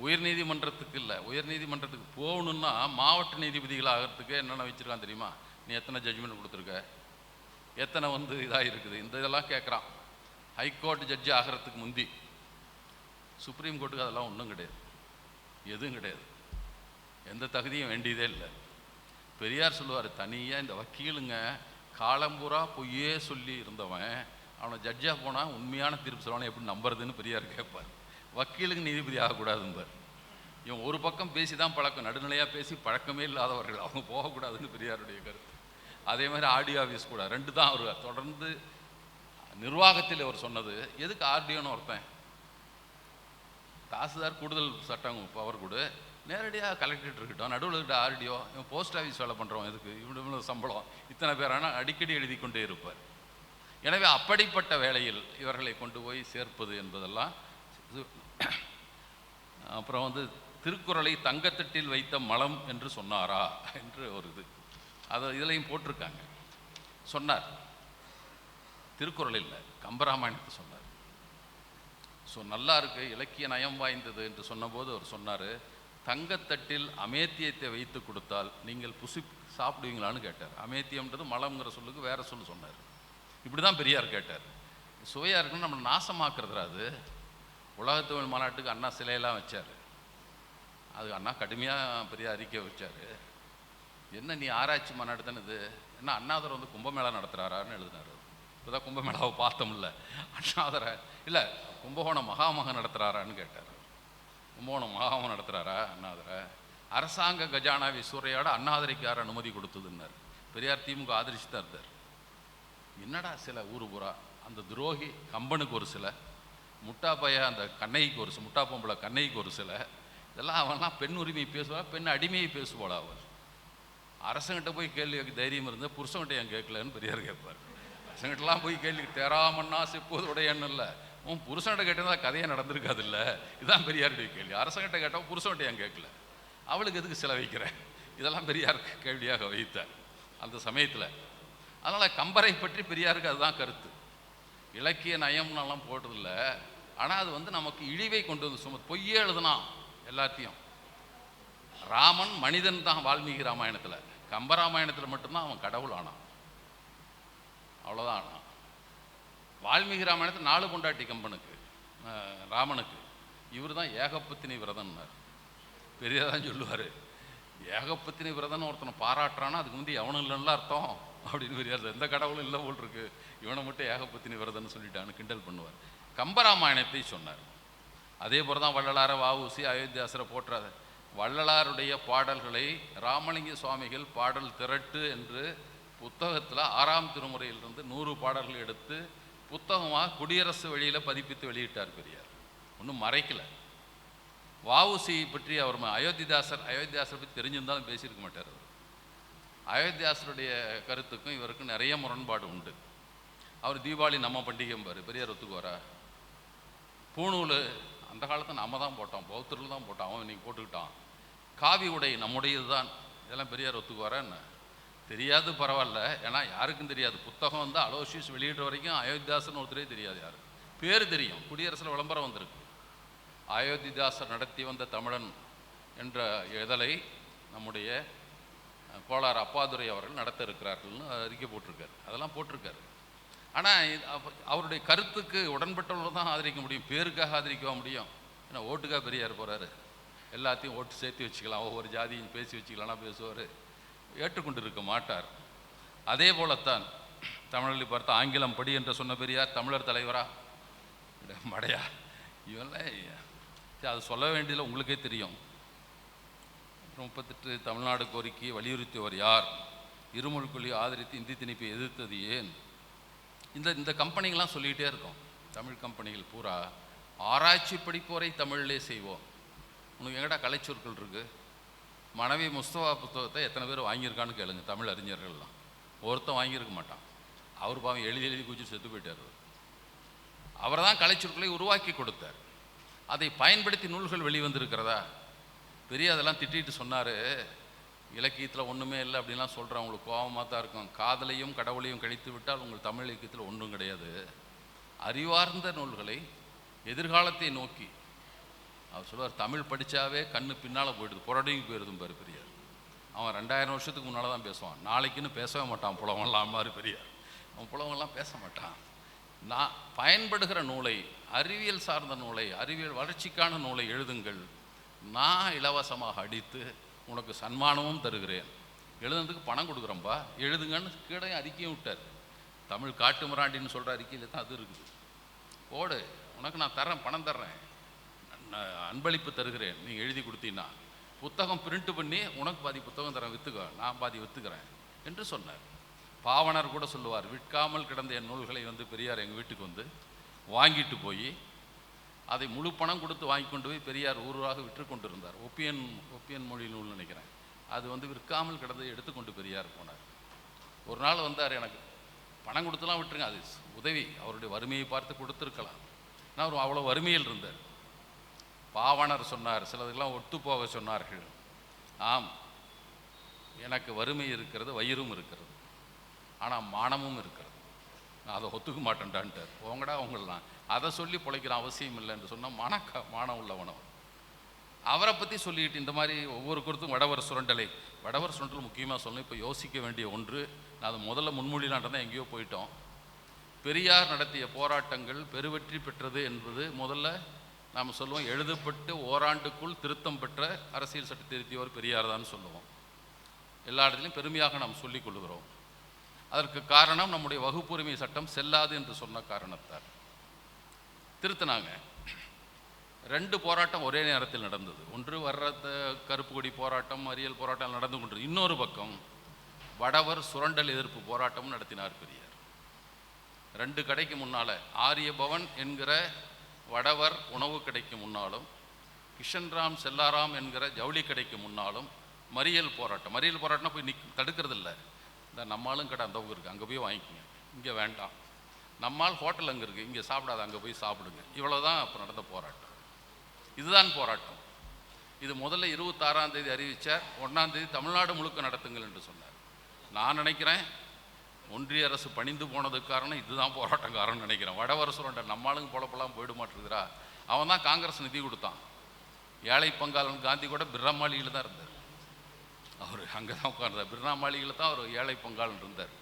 உயர் நீதிமன்றத்துக்கு இல்லை, உயர் நீதிமன்றத்துக்கு போகணுன்னா மாவட்ட நீதிபதிகள் ஆகிறதுக்கு என்னென்ன வச்சுருக்கான் தெரியுமா? நீ எத்தனை ஜட்ஜ்மெண்ட் கொடுத்துருக்க, எத்தனை வந்து இதாக இருக்குது, இந்த இதெல்லாம் கேட்குறான். ஹைகோர்ட் ஜட்ஜி ஆகிறதுக்கு முந்தி சுப்ரீம் கோர்ட்டுக்கு அதெல்லாம் ஒன்றும் கிடையாது, எதுவும் கிடையாது, எந்த தகுதியும் வேண்டியதே இல்லை. பெரியார் சொல்லுவார், தனியாக இந்த வக்கீலுங்க காலம்பூரா பொய்யே சொல்லி இருந்தவன் அவனை ஜட்ஜாக போனால் உண்மையான தீர்ப்பு சொல்லுவானே எப்படி நம்புறதுன்னு பெரியார் கேட்பார். வக்கீலுக்கு நீதிபதி ஆகக்கூடாதும்பார். இவன் ஒரு பக்கம் பேசி தான் பழக்கம், நடுநிலையாக பேசி பழக்கமே இல்லாதவர்கள் அவங்க போகக்கூடாதுன்னு பெரியாருடைய கருத்து. அதே மாதிரி ஆர்டிஓ ஆஃபீஸ் கூட ரெண்டு தான் அவர் தொடர்ந்து நிர்வாகத்தில் அவர் சொன்னது. எதுக்கு ஆர்டிஓன்னு ஒருத்தன், தாசில்தார் கூடுதல் சட்டம் பவர் கொடு, நேரடியாக கலெக்டரேட் இருக்கட்டும், நடுவில் இருக்க ஆர்டிஓ, இவன் போஸ்ட் ஆஃபீஸ் வேலை பண்ணுறவன் எதுக்கு, இவ்வளோ சம்பளம், இத்தனை பேரான அடிக்கடி எழுதி கொண்டே இருப்பார். எனவே அப்படிப்பட்ட வேளையில் இவர்களை கொண்டு போய் சேர்ப்பது என்பதெல்லாம். அப்புறம் வந்து திருக்குறளை தங்கத்தட்டில் வைத்த மலம் என்று சொன்னாரா என்று ஒரு இது, அதை இதுலையும் போட்டிருக்காங்க. சொன்னார், திருக்குறள் இல்லை, கம்பராமாயணத்தை சொன்னார். ஸோ நல்லா இருக்கு, இலக்கிய நயம் வாய்ந்தது என்று சொன்னபோது அவர் சொன்னார், தங்கத்தட்டில் அமேத்தியத்தை வைத்து கொடுத்தால் நீங்கள் புசி சாப்பிடுவீங்களான்னு கேட்டார். அமேத்தியம்ன்றது மலம்ங்கிற சொல்லுக்கு வேற சொல்லு சொன்னார். இப்படி தான் பெரியார் கேட்டார். சுவையாக இருக்குன்னு நம்மளை நாசமாக்குறதுரா அது. உலகத்தமிழ் மாநாட்டுக்கு அண்ணா சிலையெல்லாம் வச்சார், அது அண்ணா கடுமையாக பெரிய அறிக்கை வச்சார். என்ன நீ ஆராய்ச்சி மாநாடு தானே இது, என்ன அண்ணாதுரை வந்து கும்பமேளா நடத்துகிறாரான்னு எழுதினார். இப்போ தான் கும்பமேளாவை பார்த்தோம்ல, அண்ணாதுரை இல்லை கும்பகோணம் மகாமகம் நடத்துகிறாரான்னு கேட்டார். கும்பகோணம் மகாமகம் நடத்துகிறாரா அண்ணாதுரை? அரசாங்க கஜானாவை சூறையாட அண்ணாதுரைக்கு யார் அனுமதி கொடுத்ததுன்னார். பெரியார் திமுக ஆதரிச்சு தான் இருந்தார். என்னடா சில ஊர் பூரா அந்த துரோகி கம்பனுக்கு ஒரு சிலை, முட்டா பைய அந்த கண்ணைக்கு ஒரு முட்டா பொம்பளை கண்ணைக்கு ஒரு சிலை, இதெல்லாம் அவன்லாம் பெண் உரிமையை பேசுவா, பெண் அடிமையை பேசுவாளா அவர்? அரசங்கிட்ட போய் கேள்வி கேட்க தைரியம் இருந்தால் புருஷங்கிட்ட ஏன் கேட்கலன்னு பெரியார் கேட்பார். அரசங்கிட்டலாம் போய் கேள்வி தேராமன்னா செப்போது உடையன்னு இல்லை, உன் புருஷன்கிட்ட கேட்டதா கதையே நடந்திருக்காது இல்லை, இதுதான் பெரியாருடைய கேள்வி. அரசங்கிட்ட கேட்டால் புருஷன்கிட்ட ஏன் கேட்கல, அவளுக்கு எதுக்கு சிலை வைக்கிறேன், இதெல்லாம் பெரியார் கேள்வியாக வைத்தார் அந்த சமயத்தில். அதனால் கம்பரை பற்றி பெரியாருக்கு அதுதான் கருத்து. இலக்கிய நயம்னாலாம் போட்டதில்லை, ஆனால் அது வந்து நமக்கு இழிவை கொண்டு வந்து சும பொய்யே எழுதுனா எல்லாத்தையும். ராமன் மனிதன் தான் வால்மீகி ராமாயணத்தில், கம்பராமாயணத்தில் மட்டும்தான் அவன் கடவுள் ஆனான், அவ்வளோதான் ஆனான். வால்மீகி ராமாயணத்தில் 4 பொண்டாட்டி கம்பனுக்கு ராமனுக்கு, இவர் தான் ஏகப்பத்தினி விரதன்னார். பெரியார் தான் சொல்லுவார், ஏகப்பத்தினி விரதன்னு ஒருத்தனை பாராட்டுறான்னா அதுக்கு வந்து எவனும் இல்லைன்னா அர்த்தம் அப்படின்னு பெரியார். எந்த கடவுளும் இல்லை போல் இருக்கு, இவனை மட்டும் ஏகப்பத்தினி விரதன்னு சொல்லிட்டான்னு கிண்டல் பண்ணுவார். கம்பராமாயணத்தை சொன்னார். அதே போல தான் வள்ளலாரை வஉசி அயோத்தியாசரை போற்றாத. வள்ளலாருடைய பாடல்களை ராமலிங்க சுவாமிகள் பாடல் திரட்டு என்று புத்தகத்தில் 6ஆம் திருமுறையிலிருந்து 100 பாடல்கள் எடுத்து புத்தகமாக குடியரசு வழியில் பதிப்பித்து வெளியிட்டார் பெரியார். ஒன்றும் மறைக்கல. வஉசி பற்றி அவர் அயோத்தியாசரை பற்றி தெரிஞ்சிருந்தாலும் பேசியிருக்க மாட்டார். அயோத்தியாசருடைய கருத்துக்கும் இவருக்கும் நிறைய முரண்பாடு உண்டு. அவர் தீபாவளி நம்ம பண்டிகைம்பார், பெரியார் ஒத்துக்குவாரா? பூணூல் அந்த காலத்தில் நம்ம தான் போட்டோம், பௌத்தர்கள் தான் போட்டோம், அவன் இன்னைக்கு போட்டுக்கிட்டான். காவி உடை நம்முடையது தான், இதெல்லாம் பெரியார் ஒத்துக்குவாரா என்ன? தெரியாது, பரவாயில்ல, ஏன்னா யாருக்கும் தெரியாது. புத்தகம் வந்து அலோசியஸ் வெளியிடுற வரைக்கும் அயோத்தியாசன் ஒருத்தரே தெரியாது. யாரு பேர் தெரியும், குடியரசில் விளம்பரம் வந்திருக்கு. அயோத்திதாசர் நடத்தி வந்த தமிழன் என்ற இதழை நம்முடைய கோளார் அப்பாதுரை அவர்கள் நடத்த இருக்கிறார்கள்னு அறிக்கை போட்டிருக்காரு, அதெல்லாம் போட்டிருக்காரு. ஆனால் அவருடைய கருத்துக்கு உடன்பட்டவர்கள் தான் ஆதரிக்க முடியும், பேருக்காக ஆதரிக்க முடியும். ஏன்னா ஓட்டுக்காக பெரியார் போகிறாரு, எல்லாத்தையும் ஓட்டு சேர்த்து வச்சுக்கலாம், ஒவ்வொரு ஜாதியும் பேசி வச்சுக்கலாம்னா பேசுவார், ஏற்றுக்கொண்டு இருக்க மாட்டார். அதே போலத்தான் தமிழில் பார்த்து ஆங்கிலம் படி என்று சொன்ன பெரியார் தமிழர் தலைவரா? மடையா இவெல்லாம் சரி, அது சொல்ல வேண்டியதில்லை, உங்களுக்கே தெரியும். 38 தமிழ்நாடு கோரிக்கையை வலியுறுத்தியவர் யார்? இருமொழி கொள்கையை ஆதரித்து இந்தி திணிப்பை எதிர்த்தது ஏன்? இந்த கம்பெனிகள்லாம் சொல்லிக்கிட்டே இருக்கோம். தமிழ் கம்பெனிகள் பூரா ஆராய்ச்சி படிப்போரை தமிழ்லே செய்வோம். உனக்கு எங்கடா கலைச்சொற்கள் இருக்குது? மனைவி முஸ்தபா புத்தகத்தை எத்தனை பேர் வாங்கியிருக்கான்னு கேளுங்க. தமிழ் அறிஞர்கள்லாம் ஒருத்தன் வாங்கியிருக்க மாட்டான். அவர் பாவம் எழுதி குதிச்சு செத்து போயிட்டார். அவர் தான் கலைச்சொற்களை உருவாக்கி கொடுத்தார். அதை பயன்படுத்தி நூல்கள் வெளிவந்திருக்கிறதா? பெரிய அதெல்லாம் திட்டிட்டு சொன்னார், இலக்கியத்தில் ஒன்றுமே இல்லை அப்படின்லாம் சொல்கிறேன். உங்களுக்கு கோபமாக தான் இருக்கும். காதலையும் கடவுளையும் கழித்து விட்டால் உங்கள் தமிழ் இலக்கியத்தில் ஒன்றும் கிடையாது. அறிவார்ந்த நூல்களை எதிர்காலத்தை நோக்கி அவர் சொல்லுவார். தமிழ் படித்தாவே கண்ணு பின்னால் போயிடுது, புரடையும் போயிடுதும் பாரு பெரியார். அவன் 2000 வருஷத்துக்கு முன்னால் தான் பேசுவான். நாளைக்குன்னு பேசவே மாட்டான் புலவன்லாம் மாதிரி பெரியார். அவன் புலவன்லாம் பேச மாட்டான். நான் பயன்படுகிற நூலை, அறிவியல் சார்ந்த நூலை, அறிவியல் வளர்ச்சிக்கான நூலை எழுதுங்கள். நான் இலவசமாக அடித்து உனக்கு சன்மானமும் தருகிறேன். எழுதுனதுக்கு பணம் கொடுக்குறோம்பா, எழுதுங்கன்னு கீழே அறிக்கையும் விட்டார். தமிழ் காட்டு மிராண்டின்னு சொல்கிற அறிக்கையில் தான் அது இருக்குது. ஓடு, உனக்கு நான் தரேன், பணம் தர்றேன், அன்பளிப்பு தருகிறேன், நீ எழுதி கொடுத்தீங்கன்னா. புத்தகம் பிரிண்ட் பண்ணி உனக்கு பாதி புத்தகம் தரேன், விற்றுக்க, நான் பாதி விற்றுக்கிறேன் என்று சொன்னார். பாவனர் கூட சொல்லுவார், விற்காமல் கிடந்த என் நூல்களை பெரியார் எங்கள் வீட்டுக்கு வாங்கிட்டு போய் அதை முழு பணம் கொடுத்து வாங்கி கொண்டு போய் பெரியார் ஊராக விற்று கொண்டு இருந்தார். ஒப்பியன் மொழி நூல் நினைக்கிறேன். அது விற்காமல் கிடந்து எடுத்துக்கொண்டு பெரியார் போனார். ஒரு நாள் வந்தார், எனக்கு பணம் கொடுத்துலாம் விட்டுருங்க, அது உதவி, அவருடைய வறுமையை பார்த்து கொடுத்துருக்கலாம். நான் அவர் அவ்வளோ வறுமையில் இருந்தார். பாவனர் சொன்னார், சிலதுக்கெல்லாம் ஒத்து போக சொன்னார்கள். ஆம், எனக்கு வறுமை இருக்கிறது, வயிறும் இருக்கிறது, ஆனால் மானமும் இருக்கிறது, நான் அதை ஒத்துக்க மாட்டேன்டான்ட்டார். உங்கடா உங்களெலாம் அதை சொல்லி பிழைக்கிற அவசியம் இல்லை என்று சொன்னால் மானம் உள்ளவனும். அவரை பற்றி சொல்லிட்டு இந்த மாதிரி ஒவ்வொரு கொடுத்தும் வடவர் சுரண்டல் முக்கியமாக சொல்லணும். இப்போ யோசிக்க வேண்டிய ஒன்று, நான் அதை முதல்ல முன்மொழிலான்றதான் எங்கேயோ போயிட்டோம். பெரியார் நடத்திய போராட்டங்கள் பெருவெற்றி பெற்றது என்பது முதல்ல நாம் சொல்லுவோம். எழுதப்பட்டு ஓராண்டுக்குள் திருத்தம் பெற்ற அரசியல் சட்ட திருத்தியவர் பெரியார் தான் சொல்லுவோம். எல்லா இடத்துலையும் பெருமையாக நாம் சொல்லிக் கொள்கிறோம். அதற்கு காரணம் நம்முடைய வகுப்புரிமை சட்டம் செல்லாது என்று சொன்ன காரணத்தால் திருத்தினாங்க. 2 போராட்டம் ஒரே நேரத்தில் நடந்தது. ஒன்று கருப்பு கொடி போராட்டம், மறியல் போராட்டம் நடந்து கொண்டது. இன்னொரு பக்கம் வடவர் சுரண்டல் எதிர்ப்பு போராட்டமும் நடத்தினார் பெரியார். 2 கடைக்கு முன்னால், ஆரிய பவன் என்கிற வடவர் உணவு கடைக்கு முன்னாலும், கிஷன்ராம் செல்லாராம் என்கிற ஜவுளி கடைக்கு முன்னாலும் மறியல் போராட்டம் போய் தடுக்கிறதில்ல. இந்த நம்மளும் கடை அந்த இருக்குது, அங்கே போய் வாங்கிக்கோங்க, இங்கே வேண்டாம். நம்மால் ஹோட்டல் அங்கே இருக்குது, இங்கே சாப்பிடாது, அங்கே போய் சாப்பிடுங்க. இவ்வளோதான் அப்போ நடந்த போராட்டம். இதுதான் போராட்டம். இது முதல்ல 26ஆம் தேதி அறிவித்தார். 1ஆம் தேதி தமிழ்நாடு முழுக்க நடத்துங்கள் என்று சொன்னார். நான் நினைக்கிறேன் ஒன்றிய அரசு பணிந்து போனதுக்கு காரணம் இதுதான் போராட்டம் காரணம்னு நினைக்கிறேன். வடவர் சுரண்ட நம்மளுங்க பொழப்பெல்லாம் போயிட மாட்டேங்குதுரா. அவன் தான் காங்கிரஸ் நிதி கொடுத்தான். ஏழை பங்காளன் காந்தி கூட பிர்ராமாளியில் தான் இருந்தார். அவர் அங்கே தான் உட்கார்ந்தார். பிர்ராமாளியில் தான் அவர் ஏழை பங்காளன் இருந்தார்.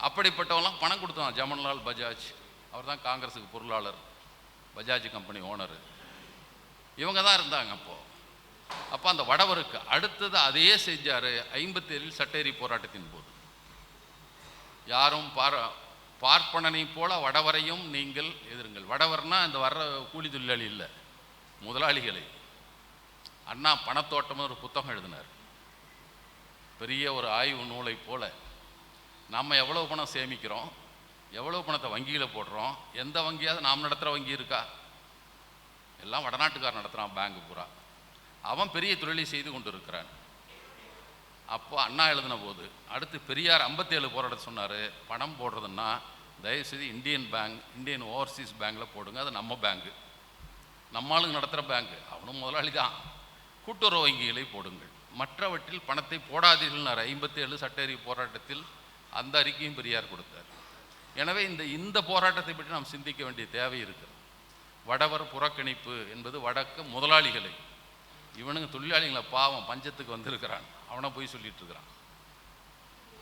அப்படிப்பட்டவெல்லாம் பணம் கொடுத்தான். ஜமன்லால் பஜாஜ், அவர் தான் காங்கிரஸுக்கு பொருளாளர், பஜாஜ் கம்பெனி ஓனர். இவங்க தான் இருந்தாங்க அப்போ அந்த வடவருக்கு அடுத்தது அதையே செஞ்சார் 57 சட்டேரி போராட்டத்தின் போது. யாரும் பார்ப்பனனை போல வடவரையும் நீங்கள் எதிருங்கள். வடவர்னா இந்த வர்ற கூலி தொழிலாளி இல்லை, முதலாளிகளை. அண்ணா பணத்தோட்டம்னு ஒரு புத்தகம் எழுதினார். பெரிய ஒரு ஆய்வு நூலை போல. நம்ம எவ்வளோ பணம் சேமிக்கிறோம், எவ்வளோ பணத்தை வங்கியில் போடுறோம், எந்த வங்கியாவது நாம் நடத்துகிற வங்கி இருக்கா? எல்லாம் வடநாட்டுக்காரன் நடத்துகிறான் பேங்கு பூரா. அவன் பெரிய தொழிலை செய்து கொண்டு இருக்கிறான். அப்போ அண்ணா எழுதின போது அடுத்து பெரியார் 57 போராட்டம் சொன்னார். பணம் போடுறதுன்னா தயவுசெய்து இந்தியன் பேங்க், இந்தியன் ஓவர்சீஸ் பேங்கில் போடுங்க, அது நம்ம பேங்கு, நம்மளுக்கு நடத்துகிற பேங்கு, அவனும் முதலாளி தான். கூட்டுறவு வங்கிகளை போடுங்கள், மற்றவற்றில் பணத்தை போடாதீர்கள்னார் 57 சட்டேரி போராட்டத்தில். அந்த அறிக்கையும் பெரியார் கொடுத்தார். எனவே இந்த போராட்டத்தை பற்றி நாம் சிந்திக்க வேண்டிய தேவை இருக்குது. வடவர் புறக்கணிப்பு என்பது வடக்கு முதலாளிகளை, இவனுங்க தொழிலாளிகளை பாவம் பஞ்சத்துக்கு வந்திருக்கிறான், அவனை போய் சொல்லிட்டு இருக்கிறான்.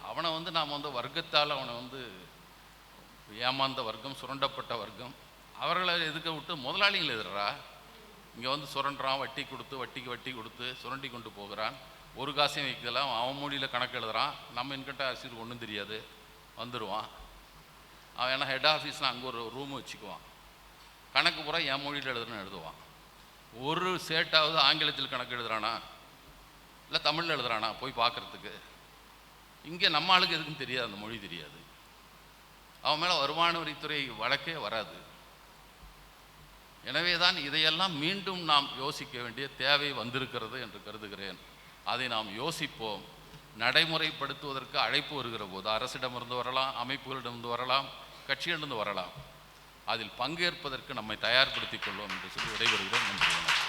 அவனை நாம் வர்க்கத்தால் அவனை ஏமாந்த வர்க்கம், சுரண்டப்பட்ட வர்க்கம், அவர்களை எதுக்க விட்டு முதலாளிகளை எதிர்றா. இங்கே சுரண்டுறான், வட்டிக்கு வட்டி கொடுத்து சுரண்டி கொண்டு போகிறான். ஒரு காசையும் வைக்கலாம், அவன் மொழியில் கணக்கு எழுதுறான். நம்ம இன்கட்ட அரசுக்கு ஒன்றும் தெரியாது, வந்துடுவான் அவன். ஏன்னா ஹெட் ஆஃபீஸ்னால் அங்கே ஒரு ரூம் வச்சுக்குவான். கணக்கு பூரா என் மொழியில் எழுதுவான். ஒரு சேட்டாவது ஆங்கிலத்தில் கணக்கு எழுதுறானா இல்லை தமிழில் எழுதுறானா போய் பார்க்குறதுக்கு? இங்கே நம்ம ஆளுக்கு எதுக்கும் தெரியாது, அந்த மொழி தெரியாது. அவன் மேலே வருமான வரித்துறை வழக்கே வராது. எனவே தான் இதையெல்லாம் மீண்டும் நாம் யோசிக்க வேண்டிய தேவை வந்திருக்கிறது என்று கருதுகிறேன். அதை நாம் யோசிப்போம். நடைமுறைப்படுத்துவதற்கு அழைப்பு வருகிற போது அரசிடமிருந்து வரலாம், அமைப்புகளிடமிருந்து வரலாம், கட்சிகளிலிருந்து வரலாம். அதில் பங்கேற்பதற்கு நம்மை தயார்படுத்திக் கொள்வோம் என்று சொல்லி விடைபெறுகிறோம். நன்றி.